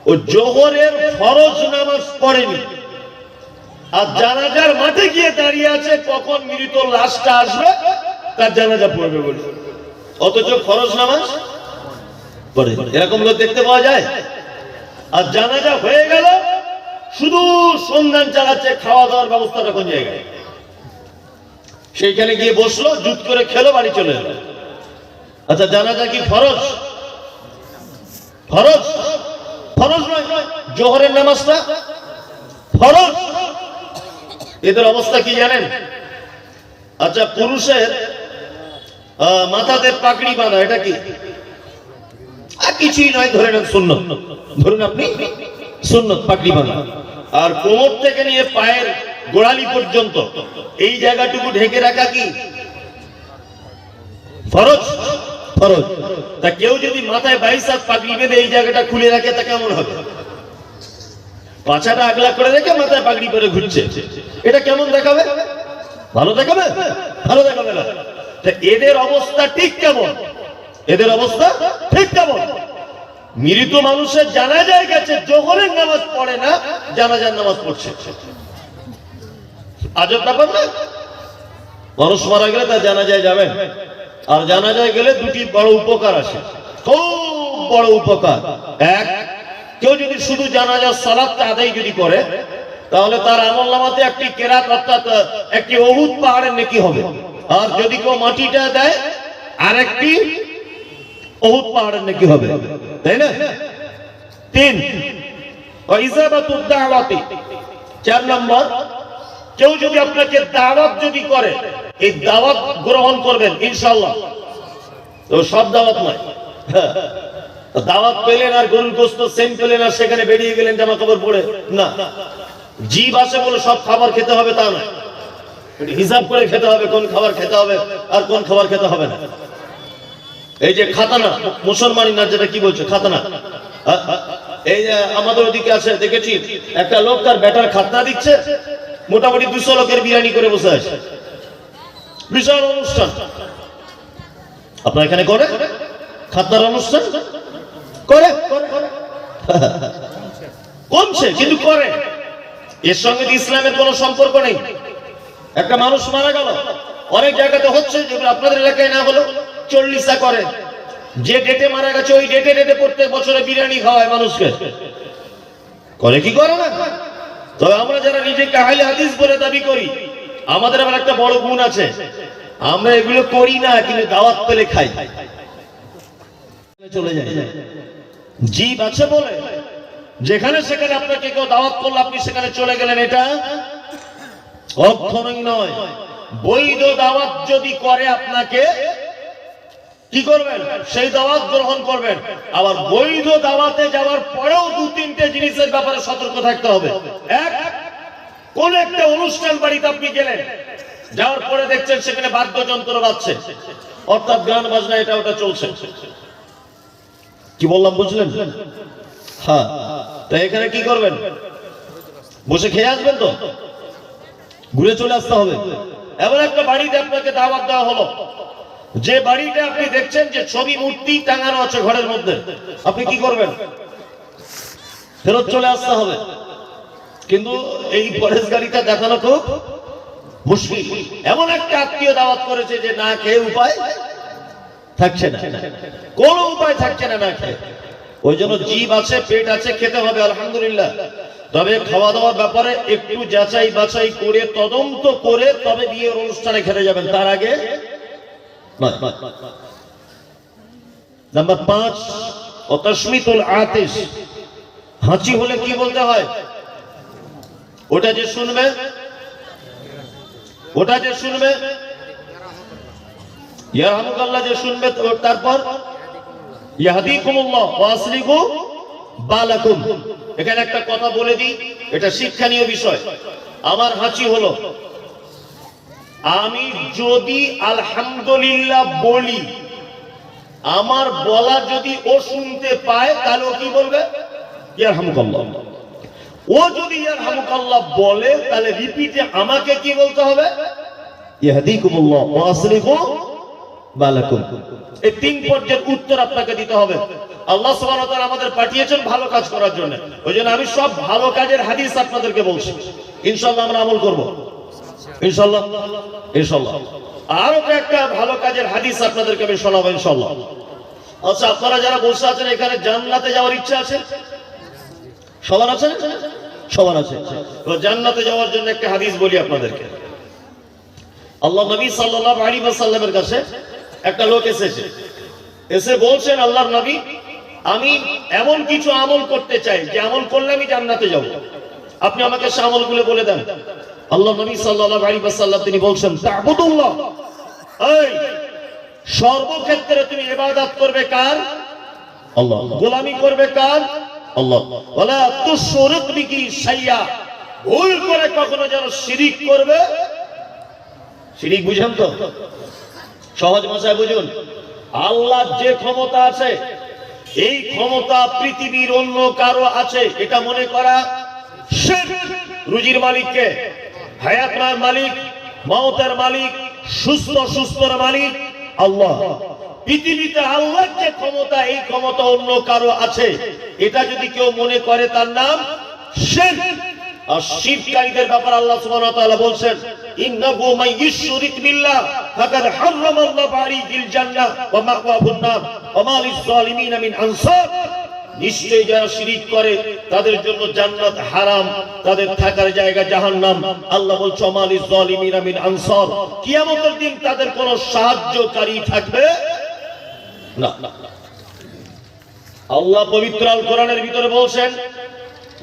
ও জোহরের ফরজ নামাজ পড়েনি, আর জানাজার মাঠে গিয়ে দাঁড়িয়ে আছে কখন মৃত লাশটা আসবে তার জানাজা পড়বে বলে, অথচ ফরজ নামাজ পড়ে। এরকম লোক দেখতে পাওয়া যায়। আর জানাজা হয়ে গেল, শুধু সন্ধান চালাচ্ছে খাওয়া দাওয়ার ব্যবস্থাটা কোন জায়গায়। সেইখানে গিয়ে বসলো, জুত করে খেলো, বাড়ি চলে এলো। আচ্ছা, জানাজা কি ফরজ? ফরজ? ফরজ নয়। জোহরের নামাজটা ফরজ। এদের অবস্থা কি জানেন? আচ্ছা, পুরুষের মাথাতে পাগড়ি বাঁধা, এটা কি? আর কিছুই নয়, ধরে নেন সুন্নত। ধরুন আপনি সুন্নত পাগড়ি বাঁধা। আর কোমর থেকে নিয়ে পায়ের গোড়ালি পর্যন্ত এই জায়গাটুকু ঢেকে রাখা কি ফরজ? ফরজ। তা কেউ যদি মাথায় 22 হাত পাগড়ি বেঁধে এই জায়গাটা খুলে রাখে, তা কেমন হবে? পাছাটা আগলা করে রেখে মাথায় পাগড়ি পরে ঘুরছে, এটা কেমন দেখাবে? ভালো দেখাবে? ভালো দেখাবে না। তা এদের অবস্থা ঠিক কেমন? এদের অবস্থা ঠিক কেমন? মৃত মানুষের জানাজায় গেছে, জোহরের নামাজ পড়ে না, জানাজার নামাজ পড়ছে। আজব ব্যাপার না? মানুষ মারা গেলে তার জানাজায় যাবেন, আর জানাজায় গেলে দুটি বড় উপকার আছে, খুব বড় উপকার। এক, কেউ যদি শুধু জানাজার সালাতটা আদায় যদি করে, তাহলে তার আমলনামাতে একটি কেরাত, অর্থাৎ একটি উহুদ পাহাড়ের নেকি হবে। আর যদি কেউ মাটিটা দেয়, আরেকটি উহুদ পাহাড়ের নেকি হবে, তাই না? 3, ইজাবাতুদ দাওয়াতি। 4 নম্বর, কেউ যদি আপনাকে দাওয়াত যদি করে, এই দাওয়াত গ্রহণ করবেন ইনশাআল্লাহ। তো সব দাওয়াত নয়। দাওয়াত পেলেন আর গরুর গোশত সেম পেলেন আর সেখানে বেরিয়ে গেলেন জামা কাপড় পরে, না। জিভ আছে বলে সব খাবার খেতে হবে তা নয়। হিসাব করে খেতে হবে কোন খাবার খেতে হবে আর কোন খাবার খেতে হবে না। এই যে খাতানা, মুসলমানি না, যেটা কি বলছে খাতানা, এই যে আমাদের ওদিকে আছে, দেখেছি একটা লোক তার বেটার খাতনা দিচ্ছে, মোটামুটি 200 লোকের বিরিয়ানি করে বসে আছে, বিশাল অনুষ্ঠান। আপনার এখানে করে খাতনার অনুষ্ঠান? করে, কমছে কিন্তু করে। এর সঙ্গে ইসলামের কোনো সম্পর্ক নেই। একটা মানুষ মারা গেল, অনেক জায়গাতে হচ্ছে, যেগুলো আপনাদের এলাকায় না হলো, 40 করে। যে ডেটে মারা গেছে ওই ডেটে প্রত্যেক বছরে বিরিয়ানি খাওয়ায় মানুষকে। করে কি করে না? তবে আমরা যারা নিজেকে আহলে হাদিস বলে দাবি করি, আমাদের আবার একটা বড় গুণ আছে, আমরা এগুলো করি না, কিন্তু দাওয়াত পেলে খাই, চলে যায়। জিভ আছে বলে যেখানে সেখানে আপনাকে কেউ দাওয়াত করলো, আপনি সেখানে চলে গেলেন, এটা কখনোই নয়। বৈধ দাওয়াত যদি করে আপনাকে, কি করবেন? সেই দাওয়াত গ্রহণ করবেন। আবার বৈধ দাওয়াতে যাওয়ার পরেও 2-3টে জিনিসের ব্যাপারে সতর্ক থাকতে হবে। এক, কোন একটা অনুষ্ঠান বাড়িতে আপনি গেলেন, যাওয়ার পরে দেখছেন সেখানে বাদ্যযন্ত্র বাজছে, অর্থাৎ গান বাজনা এটা ওটা চলছে। কি বললাম বুঝলেন? হ্যাঁ। তাই এখানে কি করবেন? বসে খেয়ে আসবেন তো? ঘুরে চলে আসতে হবে। এমন একটা বাড়িতে আপনাকে দাওয়াত দেওয়া হলো, যে বাড়িটা আপনি দেখছেন যে ছবি মূর্তি টাঙানো আছে ঘরের মধ্যে, আপনি কি করবেন? ফেরত চলে আসতে হবে। কিন্তু এই পরেশগারিটা দেখানো খুব মুশকিল। এমন একটা আত্মীয় দাওয়াত করেছে যে না খেয়ে উপায় থাকছে না, কোনো উপায় থাকছে না না খেয়ে। ওই জন্য জিভ আছে, পেট আছে, খেতে হবে আলহামদুলিল্লাহ। তবে খাওয়া দাওয়ার ব্যাপারে একটু যাচাই বাছাই করে, তদন্ত করে তবে বিয়ের অনুষ্ঠানে খেতে যাবেন, তার আগে নয়। নাম্বার 5, তাশমিতুল আতিশ। হাঁচি হলে কি বলতে হয়? ওটা যে শুনবে ইয়ারহামুকাল্লাহ যে শুনবে, তারপর ইয়াহদিকুমুল্লাহ ওয়া আসলিহু বালাকুম। এখানে একটা কথা বলে দিই, এটা শিক্ষণীয় বিষয়। আমার হাঁচি হলো, আমি যদি আলহামদুলিল্লাহ বলি, আমার বলা যদি ও শুনতে পায়, তাহলে ও কি বলবে? ইয়ারহামুকাল্লাহ। ও যদি ইয়ারহামুকাল্লাহ বলে, তাহলে রিপিটে আমাকে কি বলতে হবে? ইয়াহদিকুমুল্লাহ ওয়া আসলিহু বালাকুম। এই 3 পর্যায়ের উত্তর আপনাকে দিতে হবে। আল্লাহ সুবহানাহু ওয়া তাআলা আমাদের পাঠিয়েছেন ভালো কাজ করার জন্য। ওইজন্য আমি সব ভালো কাজের হাদিস আপনাদেরকে বলছি, ইনশাআল্লাহ আমরা আমল করব, ইনশাআল্লাহ। ইনশাআল্লাহ আরো একটা ভালো কাজের হাদিস আপনাদেরকে আমি শোনাবো ইনশাআল্লাহ। আচ্ছা, আপনারা যারা বসে আছেন এখানে জান্নাতে যাওয়ার ইচ্ছা আছে? সবার আছে? সবার আছে। তো জান্নাতে যাওয়ার জন্য একটা হাদিস বলি আপনাদেরকে। আল্লাহ নবী সাল্লাল্লাহু আলাইহি ওয়াসাল্লামের কাছে একটা লোক এসে বলছেন, আল্লাহর নবী, আমি এমন কিছু আমল করতে চাই যে আমল করলে আমি জান্নাতে যাব, আপনি আমাকে সেই আমলগুলো বলে দেন। আল্লাহ নবী সাল্লাল্লাহু আলাইহি ওয়াসাল্লাম তিনি বলছেন, তা'বুদুল্লাহ, এই সর্বক্ষেত্রে তুমি ইবাদত করবে কার? আল্লাহ। গোলামি করবে কার? আল্লাহ। ওয়ালা তুশরিক বিহি শাইয়া, ভুল করে কখনো যেন শিরিক করবে। শিরিক বুঝেন তো? সহজ ভাষায় বুঝুন। আল্লাহর যে ক্ষমতা আছে, এই ক্ষমতা পৃথিবীর অন্য কারো আছে এটা মনে করা শিরক। রুজির মালিককে, হায়াতের মালিক, মওতের মালিক, সুস্থর মালিক আল্লাহ। পৃথিবীতে আল্লাহর যে ক্ষমতা, এই ক্ষমতা অন্য কারো আছে, এটা যদি কেউ মনে করে তার নাম শিরক। আর শিরককারীদের ব্যাপারে আল্লাহ সুবহানাহু ওয়া তাআলা বলছেন, ইন্নাহু মান ইউশরিক বিল্লাহ ফাকাদ হারামাল্লাহু আলাইহিল জান্নাহ ওয়া মাওয়াহুন নার ওয়া মা লিয-যালিমিনা মিন আনসার। নিশ্চয়ই যারা শিরিক করে তাদের জন্য জান্নাত হারাম, তাদের থাকার জায়গা জাহান্নাম। আল্লাহ বলছে, ওয়া মা লিয-যালিমিনা মিন আনসার, কিয়ামতের দিন তাদের কোনো সাহায্যকারী থাকবে না। আল্লাহ পবিত্র আল কোরআনের ভিতরে বলছেন,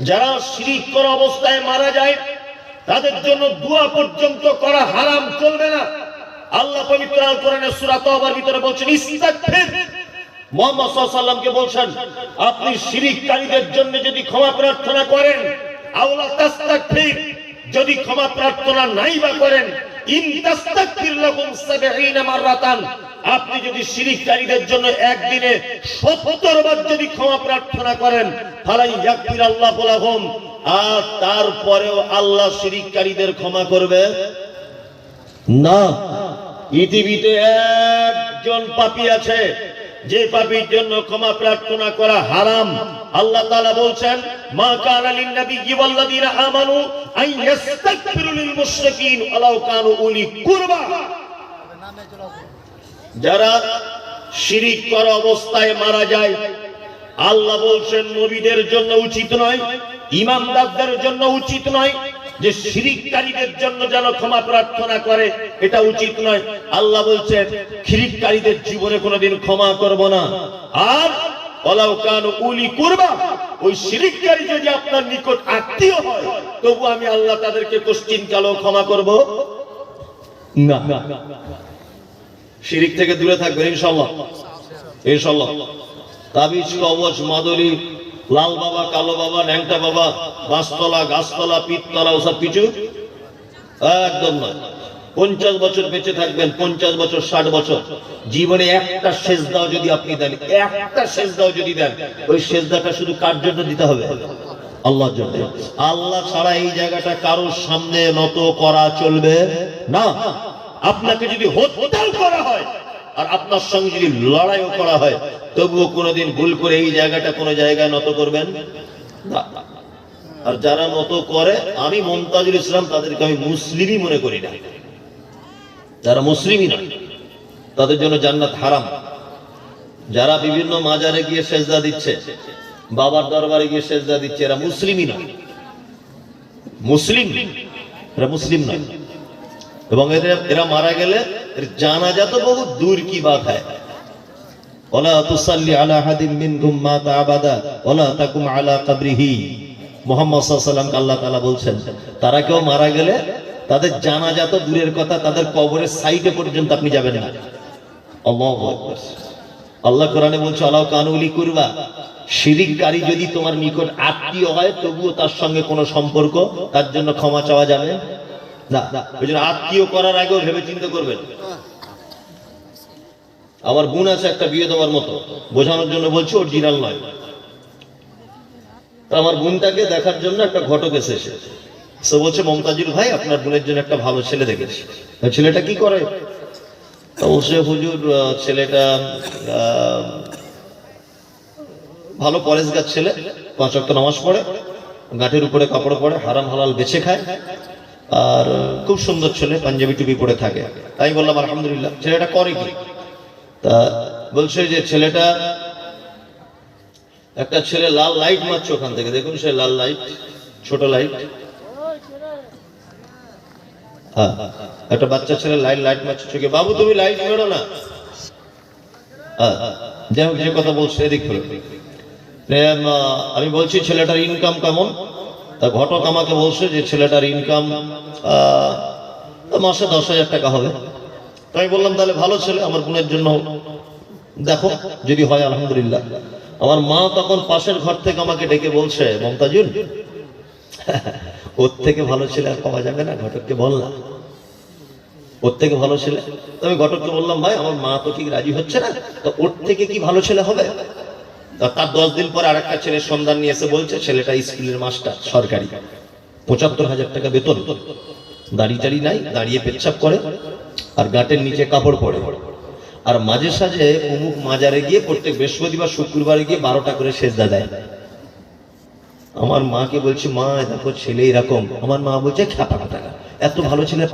যারা শিরিক করা অবস্থায় মারা যায় তাদের জন্য দোয়া পর্যন্ত করা হারাম, চলবে না। আল্লাহ পবিত্র আল কোরআনের সূরা তাওবার ভিতরে বলছেন, ইস্তাগফির। মুহাম্মদ সাল্লাল্লাহু আলাইহি ওয়াসাল্লামকে বলছেন, আপনি শিরিককারীদের জন্য যদি ক্ষমা প্রার্থনা করেন, আওলা তাস্তাগফির, যদি ক্ষমা প্রার্থনা নাই বা করেন, ইন তাস্তাগফির লাহুম ৭০ মাররাতান, আপনি যদি শিরিককারীদের জন্য একদিনে ৭০ বার যদি ক্ষমা প্রার্থনা করেন, ফালাই ইয়াগফির আল্লাহু লাহুম, আর তারপরেও আল্লাহ শিরিককারীদের ক্ষমা করবে না। পৃথিবীতে একজন পাপী আছে যে পাপীর জন্য ক্ষমা প্রার্থনা করা হারাম। আল্লাহ তাআলা বলছেন, মা কানা লিন নাবিয়্যি ওয়াল্লাযীনা আমানু আন ইস্তাগফিরু লিল মুশরিকিন ওয়ালাউ কানু উলি কুরবা। যারা শিরিক করা অবস্থায় মারা যায়, আল্লাহ বলছেন নবীদের জন্য উচিত নয়, ইমামদারদের জন্য উচিত নয় যে শিরিককারীদের জন্য যেন ক্ষমা প্রার্থনা করে, এটা উচিত নয়। আল্লাহ বলছেন, শিরিককারীদের জীবনে কোনোদিন ক্ষমা করব না। আর ওয়ালাউ কানু উলি কুরবা, ওই শিরিককারী যদি আপনার নিকট আত্মীয় হয়, তবু আমি আল্লাহ তাদেরকে কোশ্চিন কালেও ক্ষমা করব না। শিরিক থেকে দূরে থাকবেন ইনশাআল্লাহ, ইনশাআল্লাহ। তাবিজ, কবচ, মাদুলি, লাল বাবা, কালো বাবা, ন্যাংটা বাবা, গাছতলা, পিততলা, ওসব কিছু একদম নয়। 50 বছর বেঁচে থাকবেন, 50 বছর, 60 বছর, জীবনে একটা সেজদাও যদি আপনি দেন, একটা সেজদাও যদি দেন, ওই সেজদাটা শুধু কার জন্য দিতে হবে? আল্লাহর জন্য। আল্লাহ ছাড়া এই জায়গাটা কারোর সামনে নত করা চলবে না। আপনাকে যদি হত্যাও করা হয় আর আপনার সঙ্গে যদি লড়াইও করা হয়, তবুও কোনোদিন ভুল করে এই জায়গাটা কোনো জায়গায় নত করবেন না। আর যারা নত করে, আমি মুমতাজুল ইসলাম তাদেরকে আমি মুসলিমই মনে করি না। যারা মুসলিমই না, তাদের জন্য জান্নাত হারাম। যারা বিভিন্ন মাজারে গিয়ে সেজদা দিচ্ছে, বাবার দরবারে গিয়ে সেজদা দিচ্ছে, এরা মুসলিমই না, মুসলিম, এরা মুসলিম নয়। এবং এরা মারা গেলে এর জানাজা তো বহু দূর কি বাত হয়। ওয়ালা তুসাল্লি আলা আহাদিন মিনকুম মাতা আবাদা ওয়ালা তাকুম আলা কবরিহি। মুহাম্মদ সাল্লাল্লাহু আলাইহি ওয়াসাল্লাম আল্লাহ তাআলা বলছেন, তারা কেউ মারা গেলে তাদের জানাজা তো দূরের কথা, তাদের কবরের সাইডে পর্যন্ত আপনি যাবেন না। আল্লাহু আকবার। আল্লাহ কোরআনে বলছে, আলাউ কানু উলি কুরবা, শিরিককারী যদি তোমার নিকট আত্মীয় হয়, তবুও তার সঙ্গে কোনো সম্পর্ক, তার জন্য ক্ষমা চাওয়া যাবে না। ওই জন্য আত্মীয় করার আগেও ভেবে চিন্তা করবেন। আমার বোন আছে একটা বিয়ে দেওয়ার মতো, বোঝানোর জন্য বলছি, অরিজিনাল নয়। আমার বোনটাকে দেখার জন্য একটা ঘটক এসেছে। সে বলছে, মমতাজুল ভাই, আপনার বোনের জন্য একটা ভালো ছেলে দেখেছি। ছেলেটা কি করে? তা বলছে, হুজুর, ছেলেটা ভালো পরেশগার ছেলে, 5 ওয়াক্ত নামাজ পড়ে, গাঁটের উপরে কাপড় পরে, হারাম হালাল বেছে খায়, আর খুব সুন্দর ছেলে, পাঞ্জাবি টুপি পরে থাকে। তাই বললাম আলহামদুলিল্লাহ। ছেলেটা করে কি? তা বলছে যে ছেলেটা, একটা ছেলে লাল লাইট মারছে ওখান থেকে, দেখুন সে লাল লাইট, ছোট লাইট, হ্যাঁ একটা বাচ্চা ছেলে লাইট মারছে চোখে, বাবু তুমি লাইট মেরো না। যাই হোক, যে কথা বলছে এদিক হলো, আমি বলছি ছেলেটার ইনকাম কেমন, তা ঘটক আমাকে বলছে যে ছেলেটার ইনকাম মাসে 10,000 টাকা হবে। তো আমি বললাম তাহলে ভালো ছেলে, আমার বোনের জন্য দেখো, যদি হয় আলহামদুলিল্লাহ। আমার মা তখন পাশের ঘর থেকে আমাকে ডেকে বলছে, মমতাজুল ওর থেকে ভালো ছেলে আর পাওয়া যাবে না, ঘটককে বল না, ওর থেকে ভালো ছেলে। তো আমি ঘটককে বললাম, ভাই আমার মা তো ঠিক রাজি হচ্ছে না, তো ওর থেকে কি ভালো ছেলে হবে? তার 10 দিন পর আরেকটা ছেলের সন্ধান নিয়ে এসে বলছে ছেলেটা স্কুলের মাস্টার, সরকারি, 75,000 টাকা বেতন, দাড়ি টাড়ি নাই, দাঁড়িয়ে পেচ্ছাপ করে আর গাঁটের নিচে কাপড় পরে, আর মাঝে সাঝে অমুক মাজারে গিয়ে প্রত্যেক বৃহস্পতিবার শুক্রবারে গিয়ে 12টা করে সেজদা দেয়। আমার মাকে বলছি, মা দেখো ছেলে এরকম। আমার মা বলছে, খ্যাপা টাকা, এত ভালো ছেলে